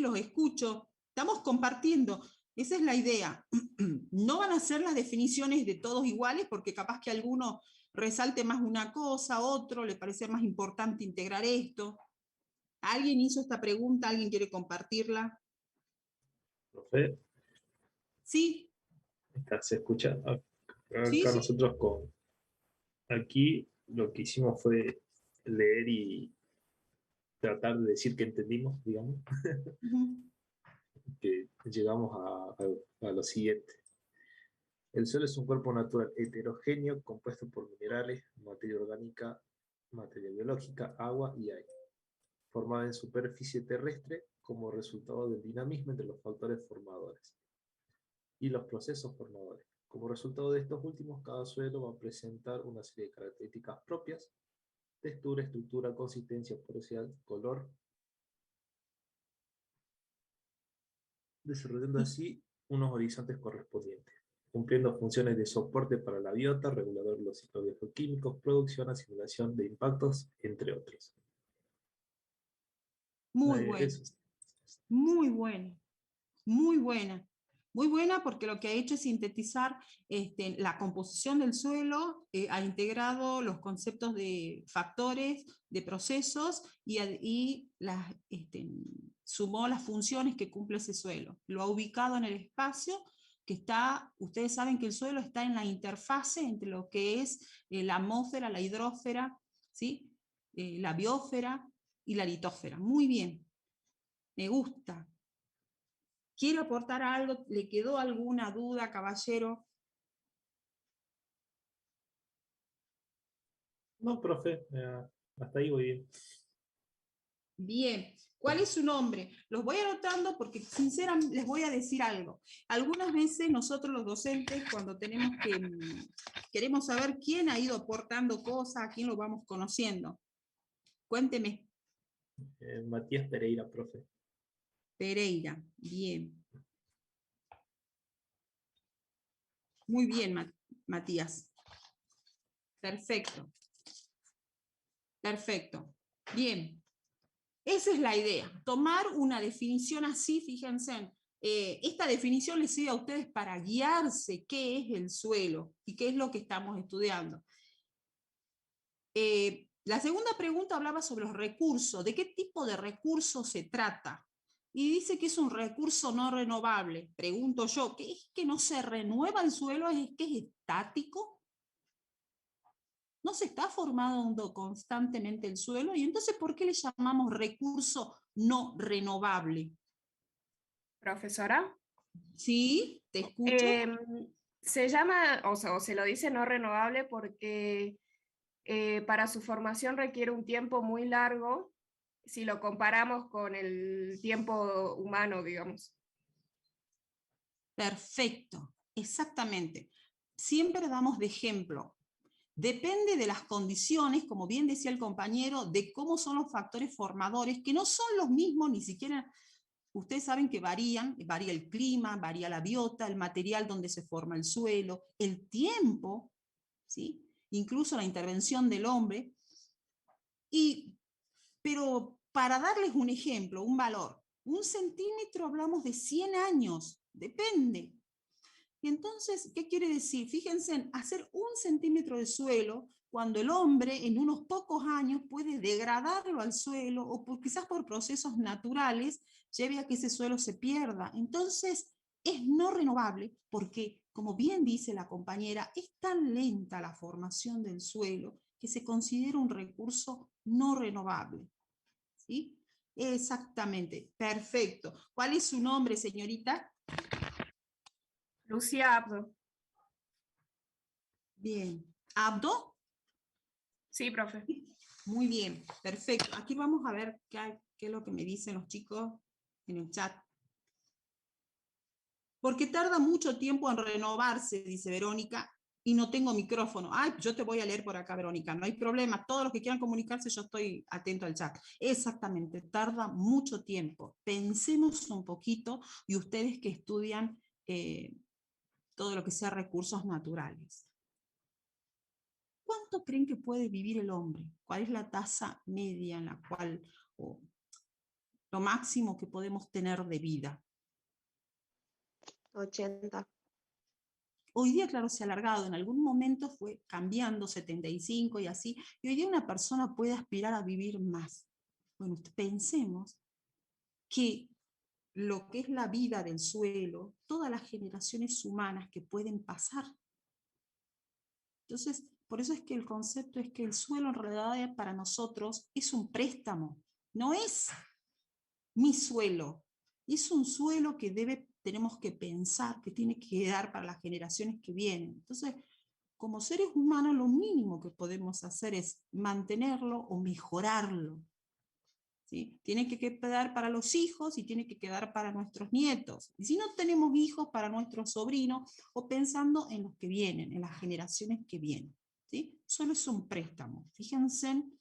los escucho, estamos compartiendo. Esa es la idea. No van a ser las definiciones de todos iguales, porque capaz que alguno resalte más una cosa, otro le parece más importante integrar esto. ¿Alguien hizo esta pregunta? ¿Alguien quiere compartirla? Profe, ¿Sí? se escucha. ¿Sí? Acá ¿Sí? nosotros aquí lo que hicimos fue leer y tratar de decir que entendimos, digamos, Ujú. que llegamos a lo siguiente. El suelo es un cuerpo natural heterogéneo compuesto por minerales, materia orgánica, materia biológica, agua y aire, formada en superficie terrestre como resultado del dinamismo entre los factores formadores y los procesos formadores. Como resultado de estos últimos, cada suelo va a presentar una serie de características propias: textura, estructura, consistencia, porosidad, color, desarrollando así unos horizontes correspondientes, cumpliendo funciones de soporte para la biota, regulador de los ciclos biogeoquímicos, producción, asimilación de impactos, entre otros. Muy bueno, Eso es. muy bueno. Muy buena, muy buena porque lo que ha hecho es sintetizar la composición del suelo, ha integrado los conceptos de factores, de procesos y sumó las funciones que cumple ese suelo. Lo ha ubicado en el espacio que está, ustedes saben que el suelo está en la interfase entre lo que es la atmósfera, la hidrósfera, ¿sí? La biosfera y la litósfera. Muy bien, me gusta. ¿Quiere aportar algo? ¿Le quedó alguna duda, caballero? No, profe, hasta ahí voy bien. Bien. ¿Cuál es su nombre? Los voy anotando porque sinceramente les voy a decir algo. Algunas veces nosotros los docentes, cuando tenemos queremos saber quién ha ido aportando cosas, a quién lo vamos conociendo. Cuénteme. Matías Pereira, profe. Pereira. Bien. Muy bien, Matías. Perfecto. Perfecto. Bien. Esa es la idea, tomar una definición así, fíjense, esta definición les sirve a ustedes para guiarse qué es el suelo y qué es lo que estamos estudiando. La segunda pregunta hablaba sobre los recursos, de qué tipo de recursos se trata. Y dice que es un recurso no renovable. Pregunto yo, ¿qué es que no se renueva el suelo? ¿Es que es estático? ¿No se está formando constantemente el suelo? Y entonces, ¿por qué le llamamos recurso no renovable? Profesora. Sí, te escucho. Em, Se llama, o se lo dice no renovable porque para su formación requiere un tiempo muy largo si lo comparamos con el tiempo humano, digamos. Perfecto, exactamente. Siempre damos de ejemplo. Depende de las condiciones, como bien decía el compañero, de cómo son los factores formadores, que no son los mismos, ni siquiera, ustedes saben que varían, varía el clima, varía la biota, el material donde se forma el suelo, el tiempo, ¿sí? Incluso la intervención del hombre. Y Pero para darles un ejemplo, un valor, 1 centímetro hablamos de 100 años, depende. Y entonces, ¿qué quiere decir? Fíjense en hacer 1 centímetro de suelo cuando el hombre en unos pocos años puede degradarlo al suelo o quizás por procesos naturales lleve a que ese suelo se pierda. Entonces, es no renovable porque, como bien dice la compañera, es tan lenta la formación del suelo que se considera un recurso no renovable. ¿Sí? Exactamente, perfecto. ¿Cuál es su nombre, señorita? Lucía Abdo. Bien. ¿Abdo? Sí, profe. Muy bien, perfecto. Aquí vamos a ver qué es lo que me dicen los chicos en el chat. Porque tarda mucho tiempo en renovarse, dice Verónica, y no tengo micrófono. Ay, yo te voy a leer por acá, Verónica, no hay problema. Todos los que quieran comunicarse, yo estoy atento al chat. Exactamente, tarda mucho tiempo. Pensemos un poquito, y ustedes que estudian todo lo que sea recursos naturales. ¿Cuánto creen que puede vivir el hombre? ¿Cuál es la tasa media en la cual, o lo máximo que podemos tener de vida. 80. Hoy día, claro, se ha alargado, en algún momento fue cambiando, 75 y así, y hoy día una persona puede aspirar a vivir más. Bueno, pensemos que lo que es la vida del suelo, todas las generaciones humanas que pueden pasar. Entonces, por eso es que el concepto es que el suelo en realidad para nosotros es un préstamo, no es mi suelo, es un suelo que tenemos que pensar, que tiene que quedar para las generaciones que vienen. Entonces, como seres humanos, lo mínimo que podemos hacer es mantenerlo o mejorarlo. ¿Sí? Tiene que quedar para los hijos y tiene que quedar para nuestros nietos. Y si no tenemos hijos, para nuestros sobrinos, o pensando en los que vienen, en las generaciones que vienen. ¿Sí? Solo es un préstamo. Fíjense en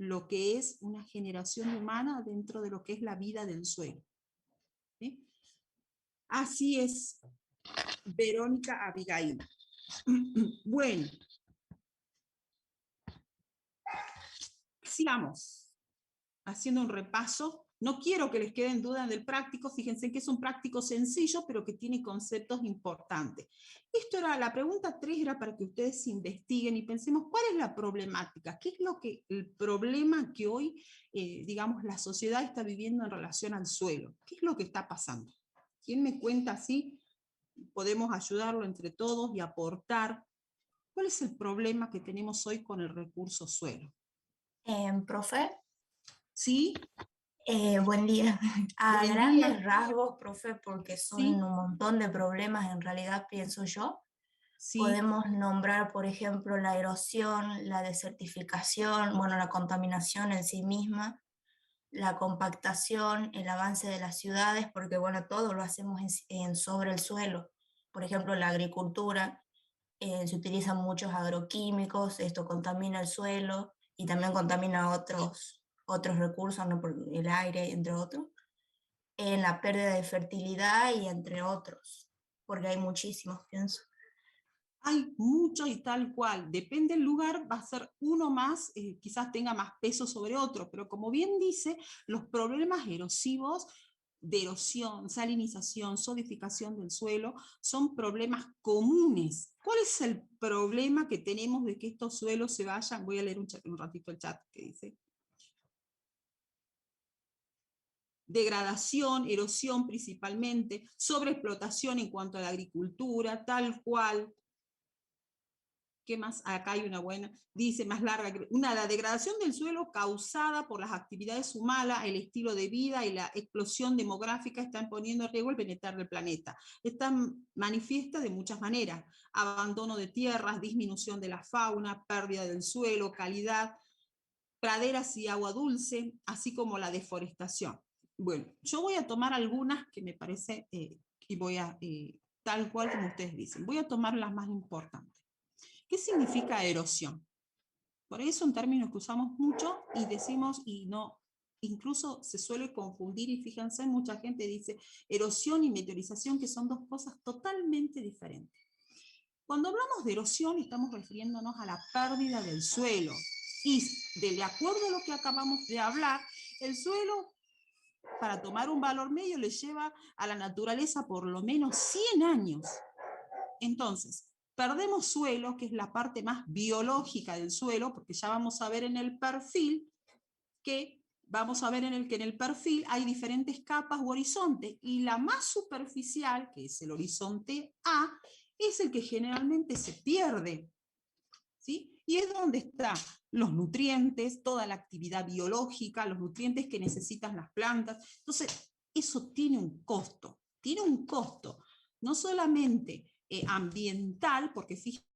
lo que es una generación humana dentro de lo que es la vida del suelo. ¿Sí? Así es, Verónica Abigail. Bueno, sigamos haciendo un repaso. No quiero que les queden dudas del práctico, fíjense que es un práctico sencillo, pero que tiene conceptos importantes. Esto era, la pregunta 3 era para que ustedes investiguen y pensemos cuál es la problemática, qué es el problema que hoy, digamos, la sociedad está viviendo en relación al suelo, qué es lo que está pasando. ¿Quién me cuenta así? Podemos ayudarlo entre todos y aportar. ¿Cuál es el problema que tenemos hoy con el recurso suelo? Profe, ¿Sí? buen día. A Buen grandes día. rasgos, profe, porque son Sí, un montón de problemas en realidad, pienso yo. sí. Podemos nombrar, por ejemplo, la erosión, la desertificación, bueno, la contaminación en sí misma, la compactación, el avance de las ciudades, porque bueno, todo lo hacemos sobre el suelo. Por ejemplo, la agricultura, se utilizan muchos agroquímicos, esto contamina el suelo y también contamina otros recursos, ¿no? Por el aire, entre otros. En la pérdida de fertilidad y entre otros, porque hay muchísimos, pienso. Hay mucho y tal cual. Depende del lugar, va a ser uno más, quizás tenga más peso sobre otro, pero como bien dice, los problemas erosivos de erosión, salinización, solidificación del suelo, son problemas comunes. ¿Cuál es el problema que tenemos de que estos suelos se vayan? Voy a leer un ratito el chat que dice. Degradación, erosión principalmente, sobreexplotación en cuanto a la agricultura, tal cual. ¿Qué más? Acá hay una buena, dice más larga, la degradación del suelo causada por las actividades humanas, el estilo de vida y la explosión demográfica están poniendo en riesgo el bienestar del planeta. Está manifiesta de muchas maneras, abandono de tierras, disminución de la fauna, pérdida del suelo, calidad, praderas y agua dulce, así como la deforestación. Bueno, yo voy a tomar algunas que me parece, y voy a, tal cual como ustedes dicen, voy a tomar las más importantes. ¿Qué significa erosión? Por ahí son términos que usamos mucho y decimos, y no, incluso se suele confundir, y fíjense, mucha gente dice erosión y meteorización, que son dos cosas totalmente diferentes. Cuando hablamos de erosión, estamos refiriéndonos a la pérdida del suelo. Y de acuerdo a lo que acabamos de hablar, el suelo, para tomar un valor medio, le lleva a la naturaleza por lo menos 100 años. Entonces, perdemos suelo, que es la parte más biológica del suelo, porque ya vamos a ver en el perfil que en el perfil hay diferentes capas u horizontes, y la más superficial, que es el horizonte A, es el que generalmente se pierde, ¿sí? Y es donde están los nutrientes, toda la actividad biológica, los nutrientes que necesitan las plantas. Entonces, eso tiene un costo, no solamente ambiental, porque fíjense,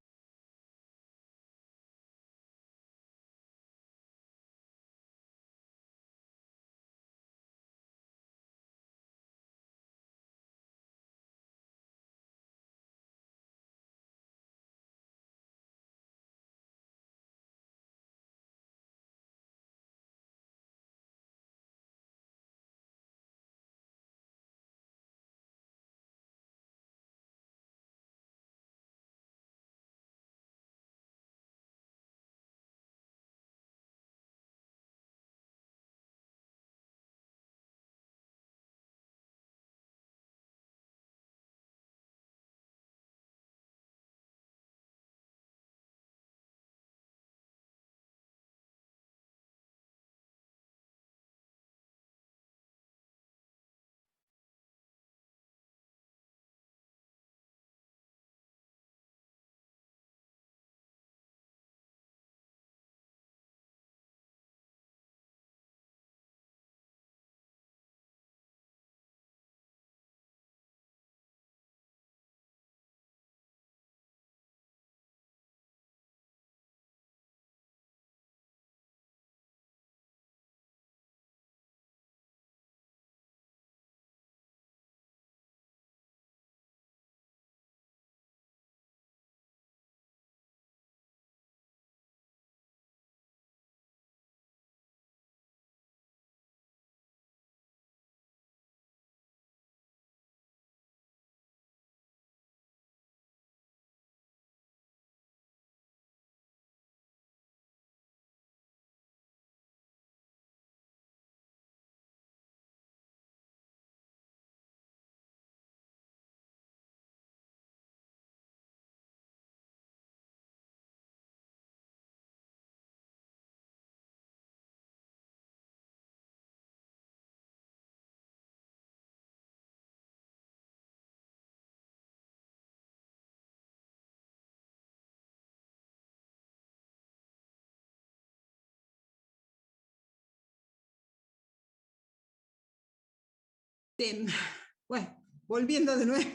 Bueno, volviendo de nuevo,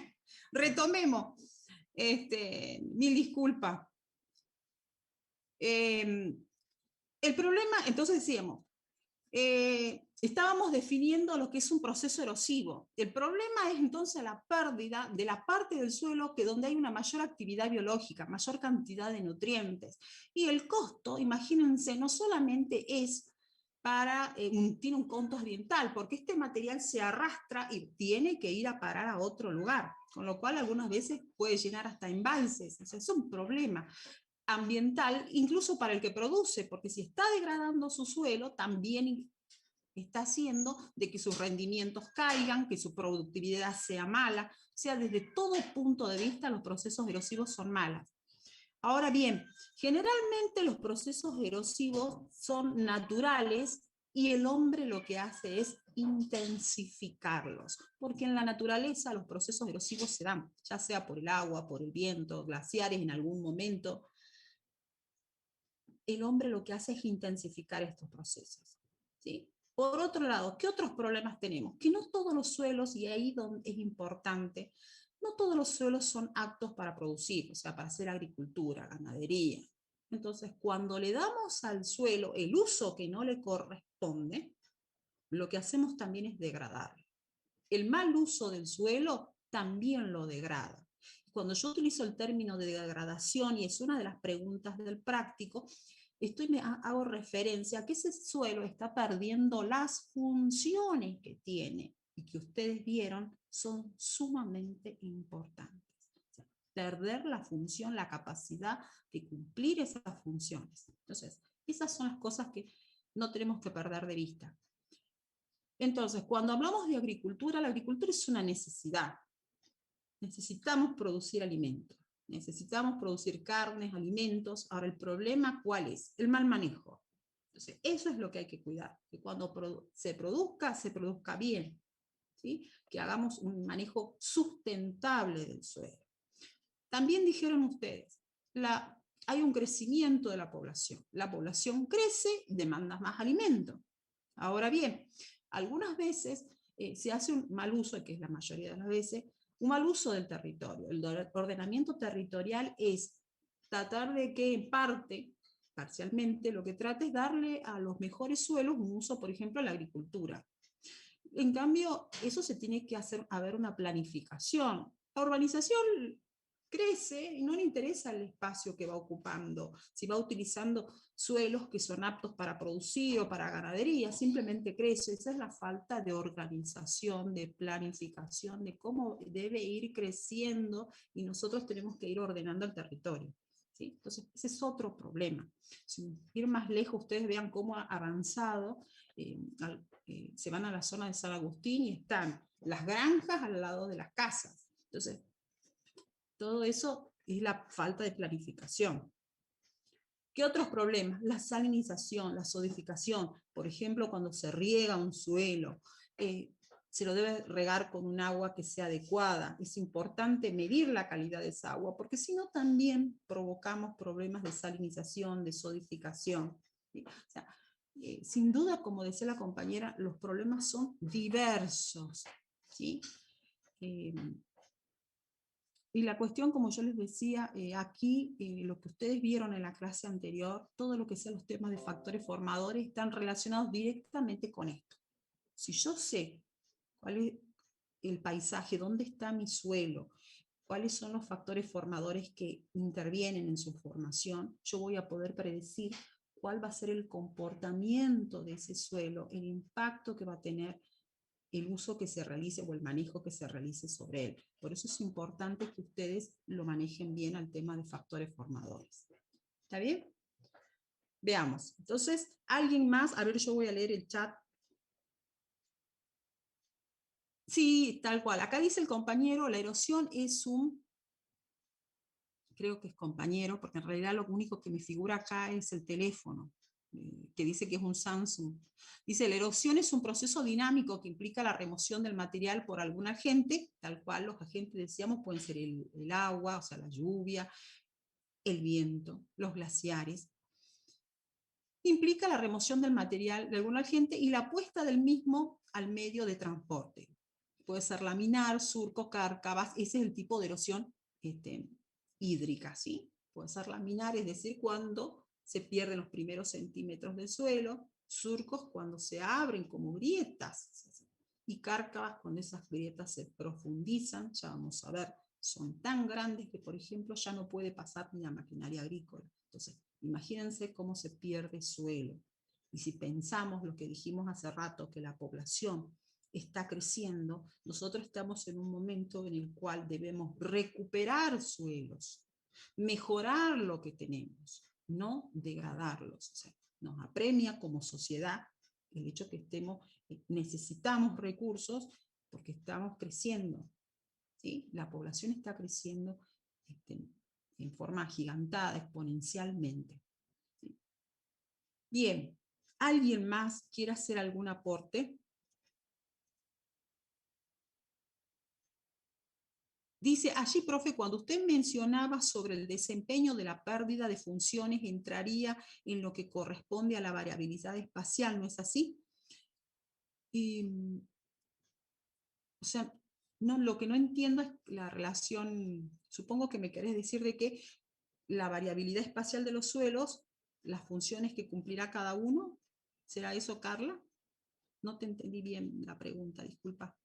retomemos. Mil disculpas. El problema, entonces decíamos, estábamos definiendo lo que es un proceso erosivo. El problema es entonces la pérdida de la parte del suelo que donde hay una mayor actividad biológica, mayor cantidad de nutrientes. Y el costo, imagínense, no solamente es para, tiene un costo ambiental, porque este material se arrastra y tiene que ir a parar a otro lugar, con lo cual algunas veces puede llenar hasta embalses. O sea, es un problema ambiental, incluso para el que produce, porque si está degradando su suelo, también está haciendo de que sus rendimientos caigan, que su productividad sea mala. O sea, desde todo punto de vista los procesos erosivos son malos. Ahora bien, generalmente los procesos erosivos son naturales y el hombre lo que hace es intensificarlos, porque en la naturaleza los procesos erosivos se dan, ya sea por el agua, por el viento, glaciares en algún momento. El hombre lo que hace es intensificar estos procesos, ¿sí? Por otro lado, ¿qué otros problemas tenemos? Que no todos los suelos, y ahí donde es importante, no todos los suelos son aptos para producir, o sea, para hacer agricultura, ganadería. Entonces, cuando le damos al suelo el uso que no le corresponde, lo que hacemos también es degradarlo. El mal uso del suelo también lo degrada. Cuando yo utilizo el término de degradación, y es una de las preguntas del práctico, hago referencia a que ese suelo está perdiendo las funciones que tiene y que ustedes vieron son sumamente importantes. O sea, perder la función, la capacidad de cumplir esas funciones. Entonces, esas son las cosas que no tenemos que perder de vista. Entonces, cuando hablamos de agricultura, la agricultura es una necesidad. Necesitamos producir alimentos, necesitamos producir carnes, alimentos. Ahora, el problema, ¿cuál es? El mal manejo. Entonces, eso es lo que hay que cuidar, que cuando se produzca bien, ¿sí? Que hagamos un manejo sustentable del suelo. También dijeron ustedes, hay un crecimiento de la población crece, demanda más alimento. Ahora bien, algunas veces se hace un mal uso, que es la mayoría de las veces, un mal uso del territorio. El ordenamiento territorial es tratar de que en parte, parcialmente, lo que trata es darle a los mejores suelos un uso, por ejemplo, a la agricultura. En cambio, eso se tiene que haber una planificación. La urbanización crece y no le interesa el espacio que va ocupando, si va utilizando suelos que son aptos para producir o para ganadería, simplemente crece. Esa es la falta de organización, de planificación, de cómo debe ir creciendo, y nosotros tenemos que ir ordenando el territorio, ¿sí? Entonces, ese es otro problema. Sin ir más lejos, ustedes vean cómo ha avanzado, se van a la zona de San Agustín y están las granjas al lado de las casas. Entonces, todo eso es la falta de planificación. ¿Qué otros problemas? La salinización, la sodificación. Por ejemplo, cuando se riega un suelo, se lo debe regar con un agua que sea adecuada. Es importante medir la calidad de esa agua, porque si no también provocamos problemas de salinización, de sodificación. ¿Sí? O sea, sin duda, como decía la compañera, los problemas son diversos, ¿sí? Y la cuestión, como yo les decía, aquí, lo que ustedes vieron en la clase anterior, todo lo que sean los temas de factores formadores están relacionados directamente con esto. Si yo sé cuál es el paisaje, dónde está mi suelo, cuáles son los factores formadores que intervienen en su formación, yo voy a poder predecir cuál va a ser el comportamiento de ese suelo, el impacto que va a tener el uso que se realice o el manejo que se realice sobre él. Por eso es importante que ustedes lo manejen bien al tema de factores formadores. ¿Está bien? Veamos. Entonces, ¿alguien más? A ver, yo voy a leer el chat. Sí, tal cual. Acá dice el compañero, la erosión es un... Creo que es compañero, porque en realidad lo único que me figura acá es el teléfono, que dice que es un Samsung. Dice, la erosión es un proceso dinámico que implica la remoción del material por algún agente, tal cual los agentes, decíamos, pueden ser el agua, o sea, la lluvia, el viento, los glaciares. Implica la remoción del material de algún agente y la puesta del mismo al medio de transporte. puede ser laminar, surco, cárcavas, ese es el tipo de erosión hídrica, ¿sí? Puede ser laminar, es decir, cuando se pierden los primeros centímetros del suelo, surcos cuando se abren como grietas, y cárcavas cuando esas grietas se profundizan, ya vamos a ver, son tan grandes que, por ejemplo, ya no puede pasar ni la maquinaria agrícola. Entonces, imagínense cómo se pierde suelo. Y si pensamos lo que dijimos hace rato, que la población está creciendo, nosotros estamos en un momento en el cual debemos recuperar suelos, mejorar lo que tenemos, no degradarlos. O sea, nos apremia como sociedad el hecho que necesitamos recursos porque estamos creciendo, ¿sí? La población está creciendo en forma agigantada, exponencialmente, ¿sí? Bien, ¿alguien más quiere hacer algún aporte? Dice, allí, profe, cuando usted mencionaba sobre el desempeño de la pérdida de funciones, entraría en lo que corresponde a la variabilidad espacial, ¿no es así? O sea, no, lo que no entiendo es la relación, supongo que me querés decir de que la variabilidad espacial de los suelos, las funciones que cumplirá cada uno, ¿será eso, Carla? No te entendí bien la pregunta, disculpa.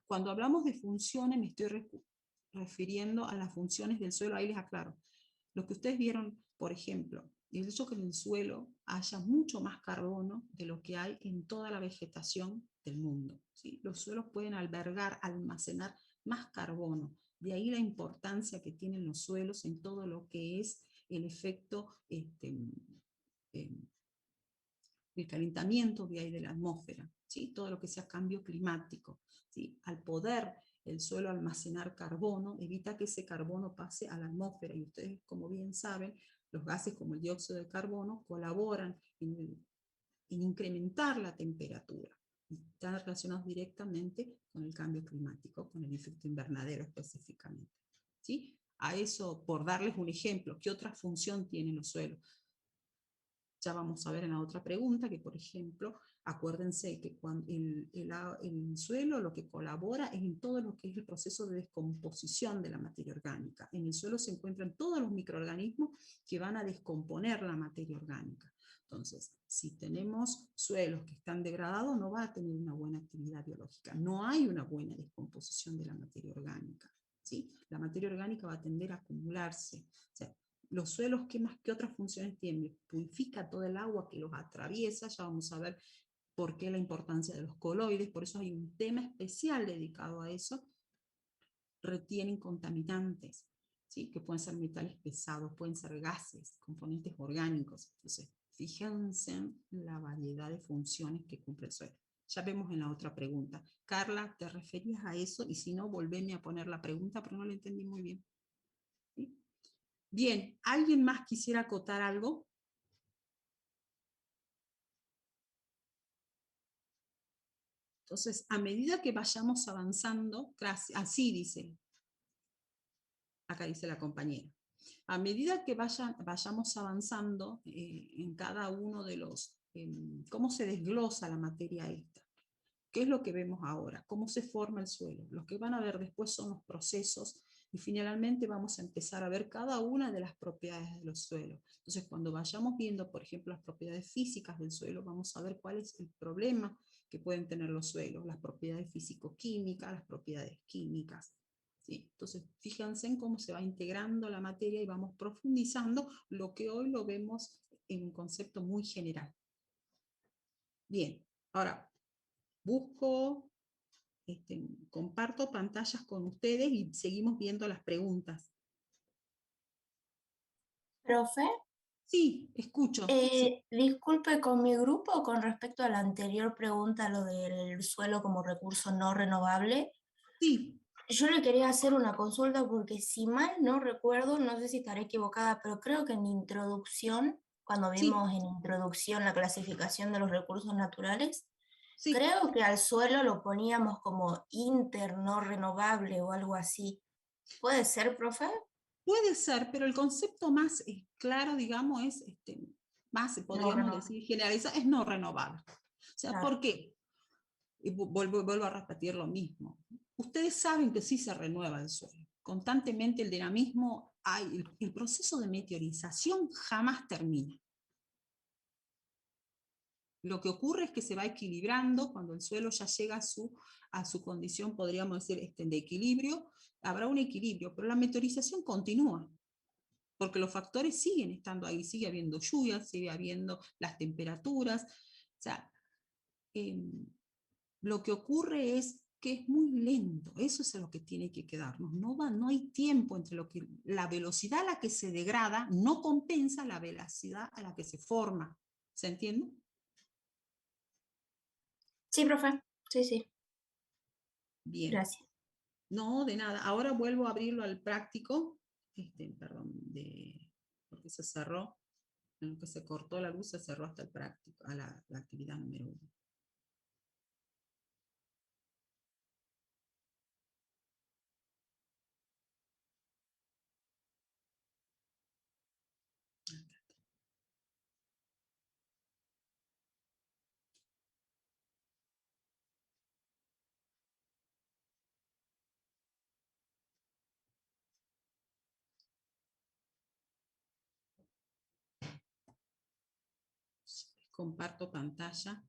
Cuando hablamos de funciones me estoy refiriendo a las funciones del suelo, ahí les aclaro. Lo que ustedes vieron, por ejemplo, el hecho que en el suelo haya mucho más carbono de lo que hay en toda la vegetación del mundo, ¿sí? Los suelos pueden albergar, almacenar más carbono. De ahí la importancia que tienen los suelos en todo lo que es el efecto el calentamiento que hay de la atmósfera, ¿sí? Todo lo que sea cambio climático, ¿sí? Al poder el suelo almacenar carbono, evita que ese carbono pase a la atmósfera, y ustedes, como bien saben, los gases como el dióxido de carbono colaboran en incrementar la temperatura, y están relacionados directamente con el cambio climático, con el efecto invernadero específicamente, ¿sí? A eso, por darles un ejemplo, ¿qué otra función tienen los suelos? Ya vamos a ver en la otra pregunta que, por ejemplo, acuérdense que cuando el suelo lo que colabora es en todo lo que es el proceso de descomposición de la materia orgánica. En el suelo se encuentran todos los microorganismos que van a descomponer la materia orgánica. Entonces, si tenemos suelos que están degradados, no va a tener una buena actividad biológica. No hay una buena descomposición de la materia orgánica, ¿sí? La materia orgánica va a tender a acumularse. O sea, los suelos, ¿qué otras funciones tienen? Purifica todo el agua que los atraviesa, ya vamos a ver por qué la importancia de los coloides, por eso hay un tema especial dedicado a eso. Retienen contaminantes, ¿sí? Que pueden ser metales pesados, pueden ser gases, componentes orgánicos. Entonces, fíjense en la variedad de funciones que cumple el suelo. Ya vemos en la otra pregunta. Carla, ¿te referías a eso? Y si no, volveme a poner la pregunta, pero no la entendí muy bien. ¿Sí? Bien, ¿alguien más quisiera acotar algo? Entonces, a medida que vayamos avanzando, así dice, acá dice la compañera, a medida que vayamos avanzando en cada uno de los, cómo se desglosa la materia esta, ¿qué es lo que vemos ahora? ¿Cómo se forma el suelo? Lo que van a ver después son los procesos, y finalmente vamos a empezar a ver cada una de las propiedades de los suelos. Entonces, cuando vayamos viendo, por ejemplo, las propiedades físicas del suelo, vamos a ver cuál es el problema que pueden tener los suelos, las propiedades físico-químicas, las propiedades químicas, ¿sí? Entonces, fíjense en cómo se va integrando la materia y vamos profundizando lo que hoy lo vemos en un concepto muy general. Bien, ahora busco, comparto pantallas con ustedes y seguimos viendo las preguntas. Profe, Sí, escucho. Sí. disculpe, con mi grupo con respecto a la anterior pregunta, lo del suelo como recurso no renovable, Sí. yo le quería hacer una consulta porque si mal no recuerdo, no sé si estaré equivocada, pero creo que en introducción, cuando Sí, vimos en introducción la clasificación de los recursos naturales, sí. creo que al suelo lo poníamos como inter no renovable o algo así. ¿Puede ser, profe? Puede ser, pero el concepto más claro, digamos, es más, No podríamos renovable. decir, generalizado, es no renovable. O sea, Claro. ¿por qué? Y vuelvo a repetir lo mismo. Ustedes saben que sí se renueva el suelo. Constantemente el dinamismo, el proceso de meteorización jamás termina. Lo que ocurre es que se va equilibrando cuando el suelo ya llega a su condición, podríamos decir, de equilibrio, habrá un equilibrio, pero la meteorización continúa, porque los factores siguen estando ahí, sigue habiendo lluvias, sigue habiendo las temperaturas, o sea, lo que ocurre es que es muy lento, eso es lo que tiene que quedarnos, no hay tiempo entre lo que la velocidad a la que se degrada no compensa la velocidad a la que se forma, ¿se entiende? Sí, profe. Sí, sí. Bien. Gracias. No, de nada. Ahora vuelvo a abrirlo al práctico, perdón, porque se cerró, en lo que se cortó la luz se cerró hasta el práctico, a la actividad número 1. Comparto pantalla.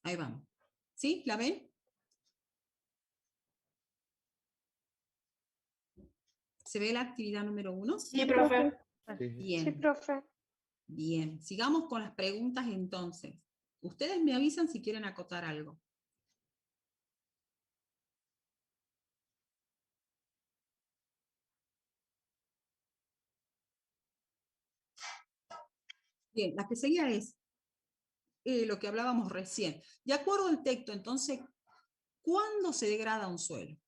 Ahí vamos. ¿Sí? ¿La ven? ¿Se ve la actividad número 1? Sí, profe. Sí. Bien. Sí, profe. Bien. Sigamos con las preguntas entonces. Ustedes me avisan si quieren acotar algo. Bien, la que seguía es lo que hablábamos recién. De acuerdo al texto, entonces, ¿cuándo se degrada un suelo?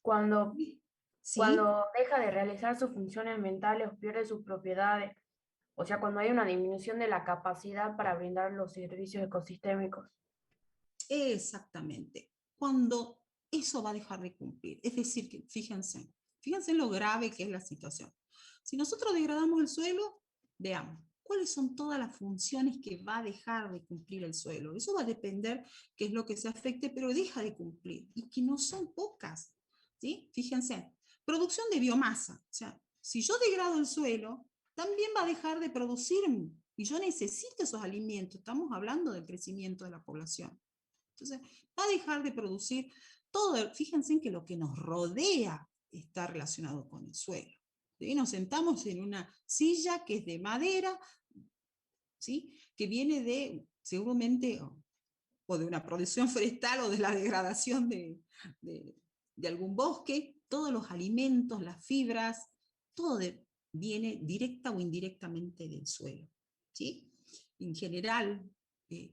Cuando ¿Sí? deja de realizar sus funciones mentales o pierde sus propiedades, o sea, cuando hay una disminución de la capacidad para brindar los servicios ecosistémicos. Exactamente. Cuando eso va a dejar de cumplir. Es decir, que fíjense en lo grave que es la situación. Si nosotros degradamos el suelo, veamos, ¿cuáles son todas las funciones que va a dejar de cumplir el suelo? Eso va a depender qué es lo que se afecte, pero deja de cumplir, y que no son pocas. ¿Sí? Fíjense, producción de biomasa. O sea, si yo degrado el suelo, también va a dejar de producir, y yo necesito esos alimentos. Estamos hablando del crecimiento de la población. Entonces, va a dejar de producir todo. Fíjense en que lo que nos rodea está relacionado con el suelo. ¿Sí? Nos sentamos en una silla que es de madera, ¿sí? Que viene de, seguramente, o de una producción forestal o de la degradación de algún bosque. Todos los alimentos, las fibras, todo viene directa o indirectamente del suelo. ¿Sí? En general,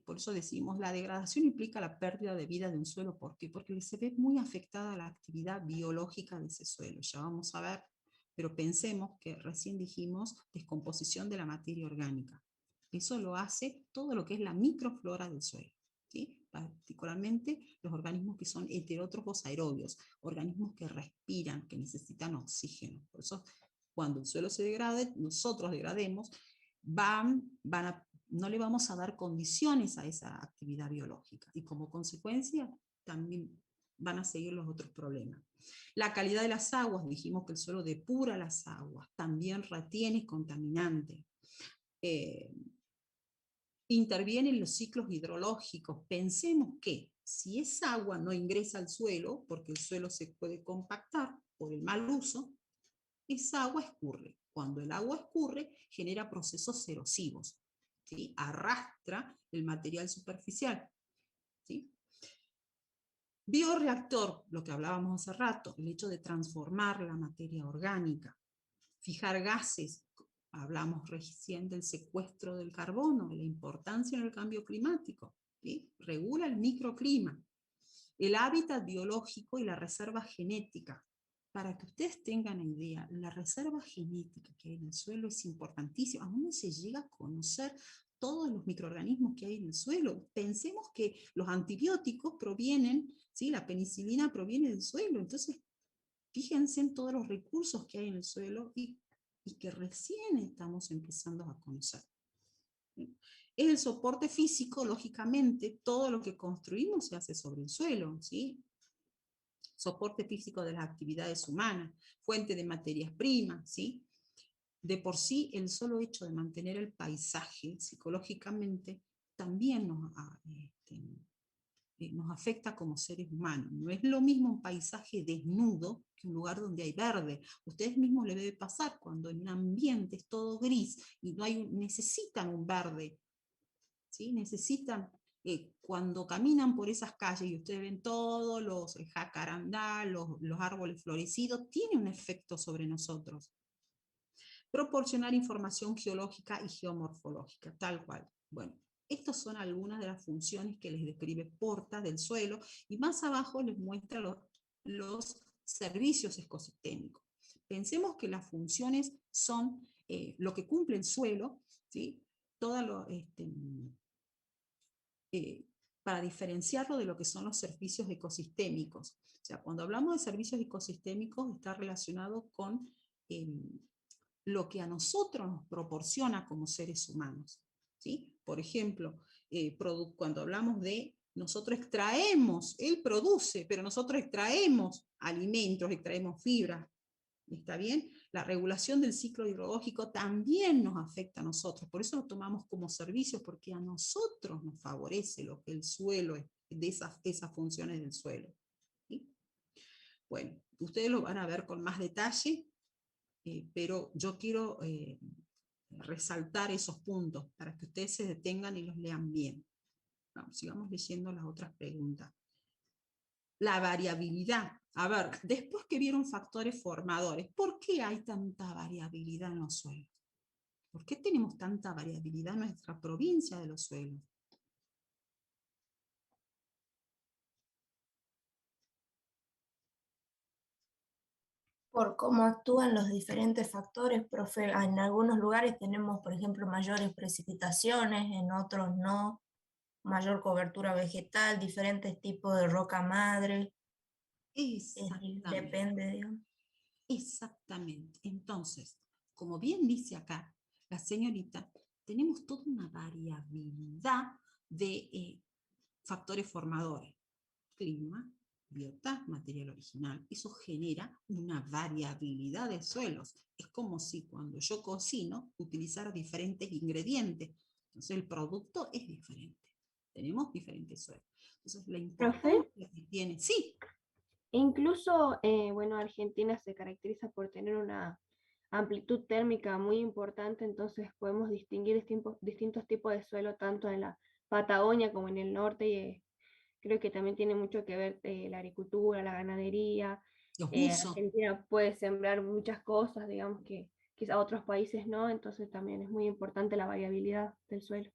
por eso decimos, la degradación implica la pérdida de vida de un suelo. ¿Por qué? Porque se ve muy afectada la actividad biológica de ese suelo. Ya vamos a ver, pero pensemos que recién dijimos descomposición de la materia orgánica. Eso lo hace todo lo que es la microflora del suelo. ¿Sí? Particularmente los organismos que son heterótrofos aerobios, organismos que respiran, que necesitan oxígeno. Por eso, cuando el suelo se degrade, nosotros degrademos, no le vamos a dar condiciones a esa actividad biológica, y como consecuencia también van a seguir los otros problemas. La calidad de las aguas, dijimos que el suelo depura las aguas, también retiene contaminantes. Intervienen los ciclos hidrológicos. Pensemos que si esa agua no ingresa al suelo, porque el suelo se puede compactar por el mal uso, esa agua escurre. Cuando el agua escurre, genera procesos erosivos, ¿sí? Arrastra el material superficial, ¿sí? Bioreactor, lo que hablábamos hace rato, el hecho de transformar la materia orgánica, fijar gases. Hablamos recién del secuestro del carbono, la importancia en el cambio climático, ¿sí? Regula el microclima, el hábitat biológico y la reserva genética. Para que ustedes tengan una idea, la reserva genética que hay en el suelo es importantísima. Aún no se llega a conocer todos los microorganismos que hay en el suelo. Pensemos que los antibióticos provienen, ¿sí? La penicilina proviene del suelo, entonces fíjense en todos los recursos que hay en el suelo y que recién estamos empezando a conocer. Es el soporte físico, lógicamente, todo lo que construimos se hace sobre el suelo, ¿sí? Soporte físico de las actividades humanas, fuente de materias primas, ¿sí? De por sí, el solo hecho de mantener el paisaje psicológicamente también nos afecta como seres humanos. No es lo mismo un paisaje desnudo que un lugar donde hay verde. Ustedes mismos les debe pasar cuando en un ambiente es todo gris y no hay necesitan un verde, ¿sí? Necesitan, cuando caminan por esas calles y ustedes ven todos los jacarandá, los árboles florecidos, tiene un efecto sobre nosotros. Proporcionar información geológica y geomorfológica, tal cual. Bueno, estas son algunas de las funciones que les describe Porta del suelo, y más abajo les muestra los servicios ecosistémicos. Pensemos que las funciones son lo que cumple el suelo, ¿sí? Para diferenciarlo de lo que son los servicios ecosistémicos. O sea, cuando hablamos de servicios ecosistémicos está relacionado con lo que a nosotros nos proporciona como seres humanos, ¿sí? Por ejemplo, cuando hablamos de nosotros extraemos, él produce, pero nosotros extraemos alimentos, extraemos fibra, ¿está bien? La regulación del ciclo hidrológico también nos afecta a nosotros, por eso lo tomamos como servicio, porque a nosotros nos favorece lo que el suelo es, de esas funciones del suelo, ¿sí? Bueno, ustedes lo van a ver con más detalle, pero yo quiero resaltar esos puntos para que ustedes se detengan y los lean bien. Vamos, sigamos leyendo las otras preguntas. La variabilidad. A ver, después que vieron factores formadores, ¿por qué hay tanta variabilidad en los suelos? ¿Por qué tenemos tanta variabilidad en nuestra provincia de los suelos? Por cómo actúan los diferentes factores, profe. En algunos lugares tenemos, por ejemplo, mayores precipitaciones, en otros no, mayor cobertura vegetal, diferentes tipos de roca madre, Exactamente. depende, digamos. Exactamente. Entonces, como bien dice acá la señorita, tenemos toda una variabilidad de factores formadores. Clima, biota, material original. Eso genera una variabilidad de suelos. Es como si cuando yo cocino utilizara diferentes ingredientes. Entonces el producto es diferente. Tenemos diferentes suelos. Entonces la Profe, importancia que tiene... Sí, incluso, bueno, Argentina se caracteriza por tener una amplitud térmica muy importante, entonces podemos distinguir distintos tipos de suelo tanto en la Patagonia como en el norte, y creo que también tiene mucho que ver la agricultura, la ganadería. los usos. Argentina puede sembrar muchas cosas, digamos que quizá otros países no, entonces también es muy importante la variabilidad del suelo.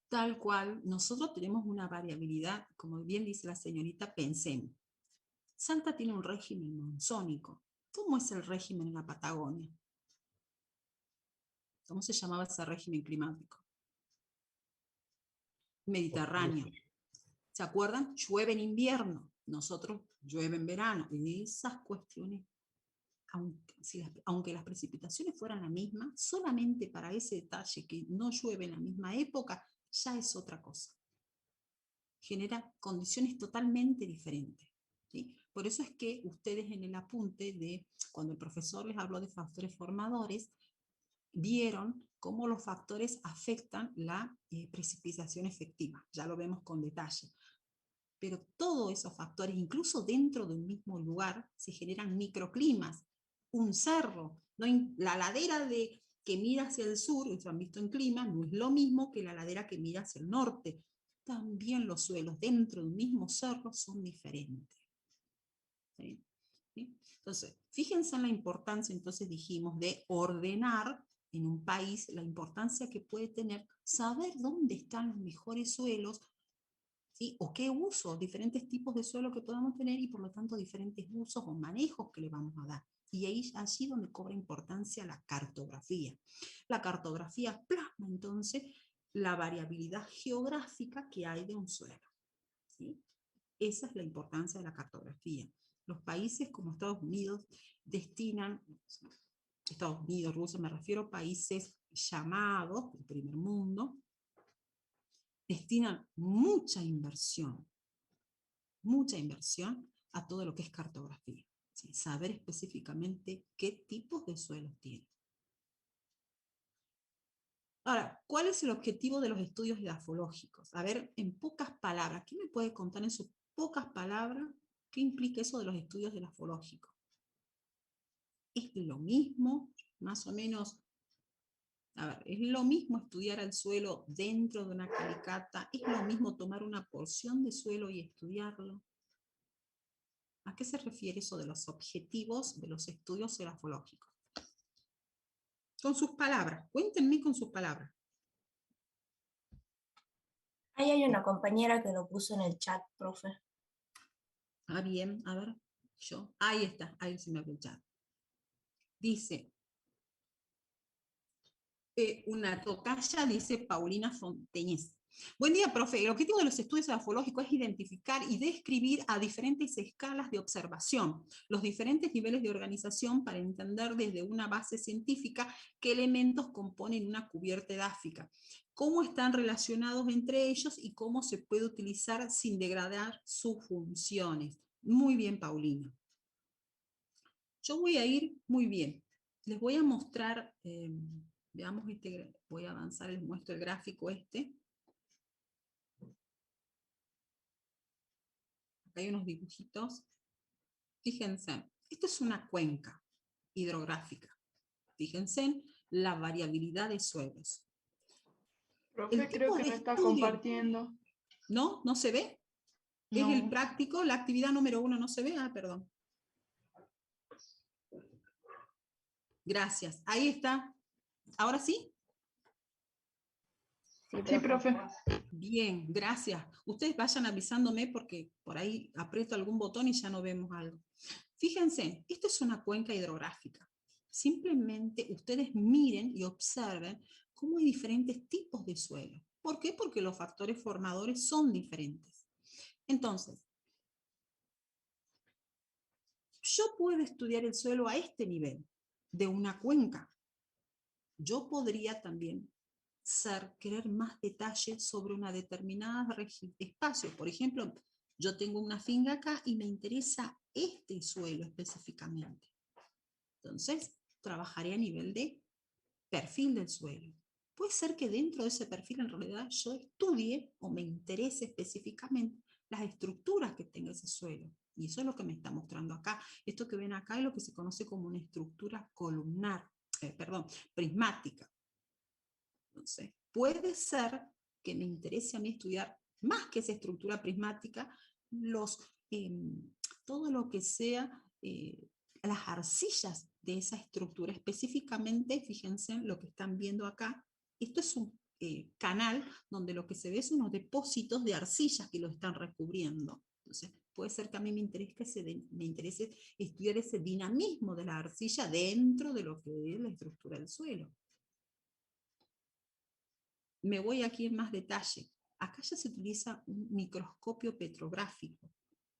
Tal cual, nosotros tenemos una variabilidad, como bien dice la señorita, pensemos. Salta tiene un régimen monzónico. ¿Cómo es el régimen en la Patagonia? ¿Cómo se llamaba ese régimen climático? Mediterráneo. ¿Se acuerdan? Llueve en invierno, nosotros llueve en verano. Y esas cuestiones, aunque las precipitaciones fueran la misma, solamente para ese detalle que no llueve en la misma época, ya es otra cosa. Genera condiciones totalmente diferentes, ¿sí? Por eso es que ustedes en el apunte de cuando el profesor les habló de factores formadores, vieron cómo los factores afectan la precipitación efectiva. Ya lo vemos con detalle. Pero todos esos factores, incluso dentro de un mismo lugar, se generan microclimas. Un cerro, ¿no? La ladera que mira hacia el sur, eso han visto en clima, no es lo mismo que la ladera que mira hacia el norte. También los suelos dentro de un mismo cerro son diferentes. ¿Sí? ¿Sí? Entonces, fíjense en la importancia, entonces dijimos, de ordenar en un país, la importancia que puede tener saber dónde están los mejores suelos, ¿sí? O qué usos, diferentes tipos de suelo que podamos tener y por lo tanto diferentes usos o manejos que le vamos a dar. Y allí donde cobra importancia la cartografía. La cartografía plasma entonces la variabilidad geográfica que hay de un suelo, ¿sí? Esa es la importancia de la cartografía. Los países como Estados Unidos destinan, Estados Unidos, Rusia, me refiero a países llamados del primer mundo, destinan mucha inversión a todo lo que es cartografía, ¿sí? Saber específicamente qué tipos de suelos tiene. Ahora, ¿cuál es el objetivo de los estudios edafológicos? A ver, en pocas palabras, ¿quién me puede contar en sus pocas palabras qué implica eso de los estudios edafológicos? ¿Es lo mismo, más o menos? A ver, ¿es lo mismo estudiar el suelo dentro de una calicata? ¿Es lo mismo tomar una porción de suelo y estudiarlo? ¿A qué se refiere eso de los objetivos de los estudios edafológicos? Con sus palabras, cuéntenme con sus palabras. Ahí hay una compañera que lo puso en el chat, profe. Ah, bien, a ver, ahí está, ahí se me abre el chat. Dice, una tocaya, dice Paulina Fonteñez. Buen día, profe. El objetivo de los estudios edafológicos es identificar y describir a diferentes escalas de observación, los diferentes niveles de organización para entender desde una base científica qué elementos componen una cubierta edáfica, cómo están relacionados entre ellos y cómo se puede utilizar sin degradar sus funciones. Muy bien, Paulina. Yo voy a ir muy bien. Les voy a mostrar, veamos, voy a avanzar, les muestro el gráfico este. Acá hay unos dibujitos. Fíjense, esto es una cuenca hidrográfica. Fíjense en la variabilidad de suelos. Profe, creo que no está compartiendo. ¿No? ¿No se ve? No. Es el práctico, la actividad número 1 no se ve. Ah, perdón. Gracias. Ahí está. ¿Ahora sí? Sí, profe. Bien, gracias. Ustedes vayan avisándome porque por ahí aprieto algún botón y ya no vemos algo. Fíjense, esto es una cuenca hidrográfica. Simplemente ustedes miren y observen cómo hay diferentes tipos de suelo. ¿Por qué? Porque los factores formadores son diferentes. Entonces, yo puedo estudiar el suelo a este nivel, de una cuenca. Yo podría también querer más detalles sobre una determinada espacio. Por ejemplo, yo tengo una finca acá y me interesa este suelo específicamente. Entonces, trabajaré a nivel de perfil del suelo. Puede ser que dentro de ese perfil en realidad yo estudie o me interese específicamente las estructuras que tenga ese suelo. Y eso es lo que me está mostrando acá. Esto que ven acá es lo que se conoce como una estructura columnar, prismática. Entonces, puede ser que me interese a mí estudiar más que esa estructura prismática, todo lo que sea las arcillas de esa estructura. Específicamente, fíjense en lo que están viendo acá. Esto es un canal donde lo que se ve son unos depósitos de arcillas que lo están recubriendo. Entonces, puede ser que a mí me interese estudiar ese dinamismo de la arcilla dentro de lo que es la estructura del suelo. Me voy aquí en más detalle. Acá ya se utiliza un microscopio petrográfico,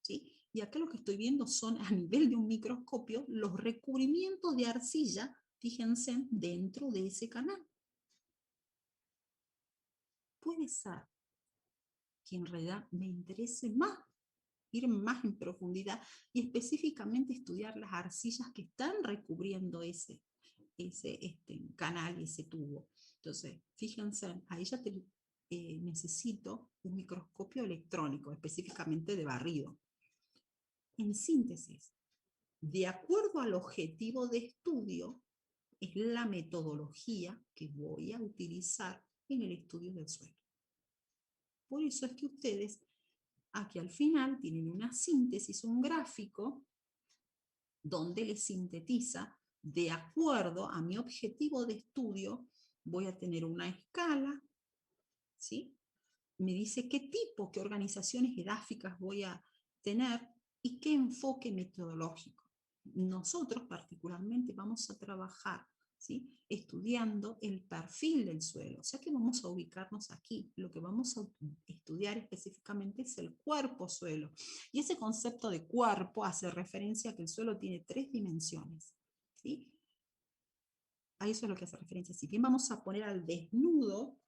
¿sí? Y acá lo que estoy viendo son, a nivel de un microscopio, los recubrimientos de arcilla, fíjense, dentro de ese canal. Puede ser que en realidad me interese más, ir más en profundidad y específicamente estudiar las arcillas que están recubriendo ese canal y ese tubo. Entonces, fíjense, ahí ya necesito un microscopio electrónico, específicamente de barrido. En síntesis, de acuerdo al objetivo de estudio, es la metodología que voy a utilizar en el estudio del suelo. Por eso es que ustedes, aquí al final, tienen una síntesis, un gráfico, donde les sintetiza, de acuerdo a mi objetivo de estudio, voy a tener una escala, ¿sí? Me dice qué tipo, qué organizaciones edáficas voy a tener y qué enfoque metodológico. Nosotros particularmente vamos a trabajar ¿sí? Estudiando el perfil del suelo. O sea que vamos a ubicarnos aquí. Lo que vamos a estudiar específicamente es el cuerpo suelo. Y ese concepto de cuerpo hace referencia a que el suelo tiene 3 dimensiones. ¿Sí? A eso es lo que hace referencia. Si bien vamos a poner al desnudo,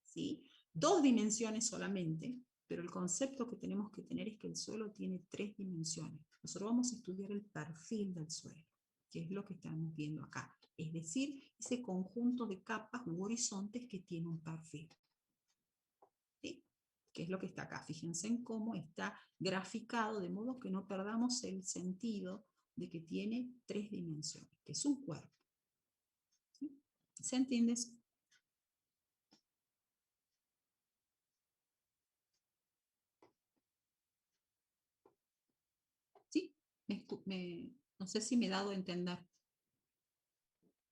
¿sí? 2 dimensiones solamente, pero el concepto que tenemos que tener es que el suelo tiene 3 dimensiones. Nosotros vamos a estudiar el perfil del suelo, que es lo que estamos viendo acá. Es decir, ese conjunto de capas u horizontes que tiene un perfil. ¿Sí? Que es lo que está acá. Fíjense en cómo está graficado, de modo que no perdamos el sentido de que tiene 3 dimensiones, que es un cuerpo. ¿Sí? ¿Se entiende eso? ¿Sí? No sé si me he dado a entender.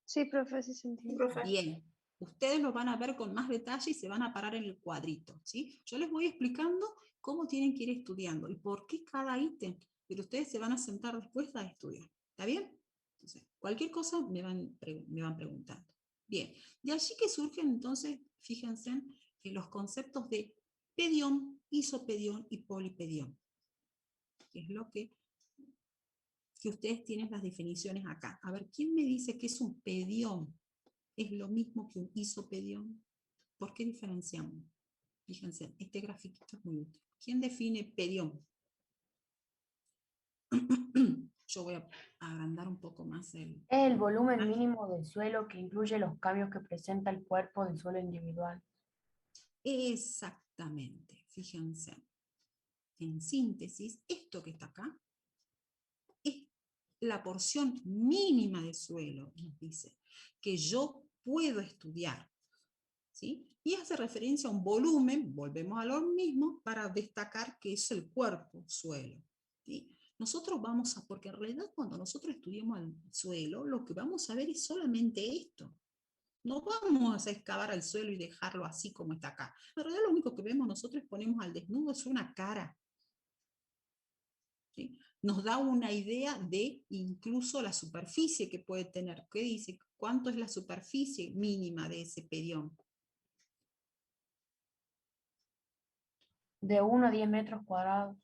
Sí, profe, sí se Sí, entiende. profe. Bien, ustedes lo van a ver con más detalle y se van a parar en el cuadrito, ¿sí? Yo les voy explicando cómo tienen que ir estudiando y por qué cada ítem, pero ustedes se van a sentar después a estudiar, ¿está bien? Entonces, cualquier cosa me van preguntando. Bien, de allí que surgen entonces, fíjense, en los conceptos de pedión, isopedión y polipedión, que es lo que ustedes tienen las definiciones acá. A ver, ¿quién me dice que es un pedión? ¿Es lo mismo que un isopedión? ¿Por qué diferenciamos? Fíjense, este grafiquito es muy útil. ¿Quién define pedión? Yo voy a agrandar un poco más el... Es el volumen mínimo del suelo que incluye los cambios que presenta el cuerpo del suelo individual. Exactamente, fíjense. En síntesis, esto que está acá es la porción mínima de suelo, nos dice, que yo puedo estudiar. ¿Sí? Y hace referencia a un volumen, volvemos a lo mismo, para destacar que es el cuerpo suelo. ¿Sí? Nosotros vamos a, porque en realidad cuando nosotros estudiamos el suelo, lo que vamos a ver es solamente esto. No vamos a excavar al suelo y dejarlo así como está acá. En realidad lo único que vemos nosotros ponemos al desnudo es una cara. ¿Sí? Nos da una idea de incluso la superficie que puede tener. ¿Qué dice? ¿Cuánto es la superficie mínima de ese pedión? De 1 a 10 metros cuadrados.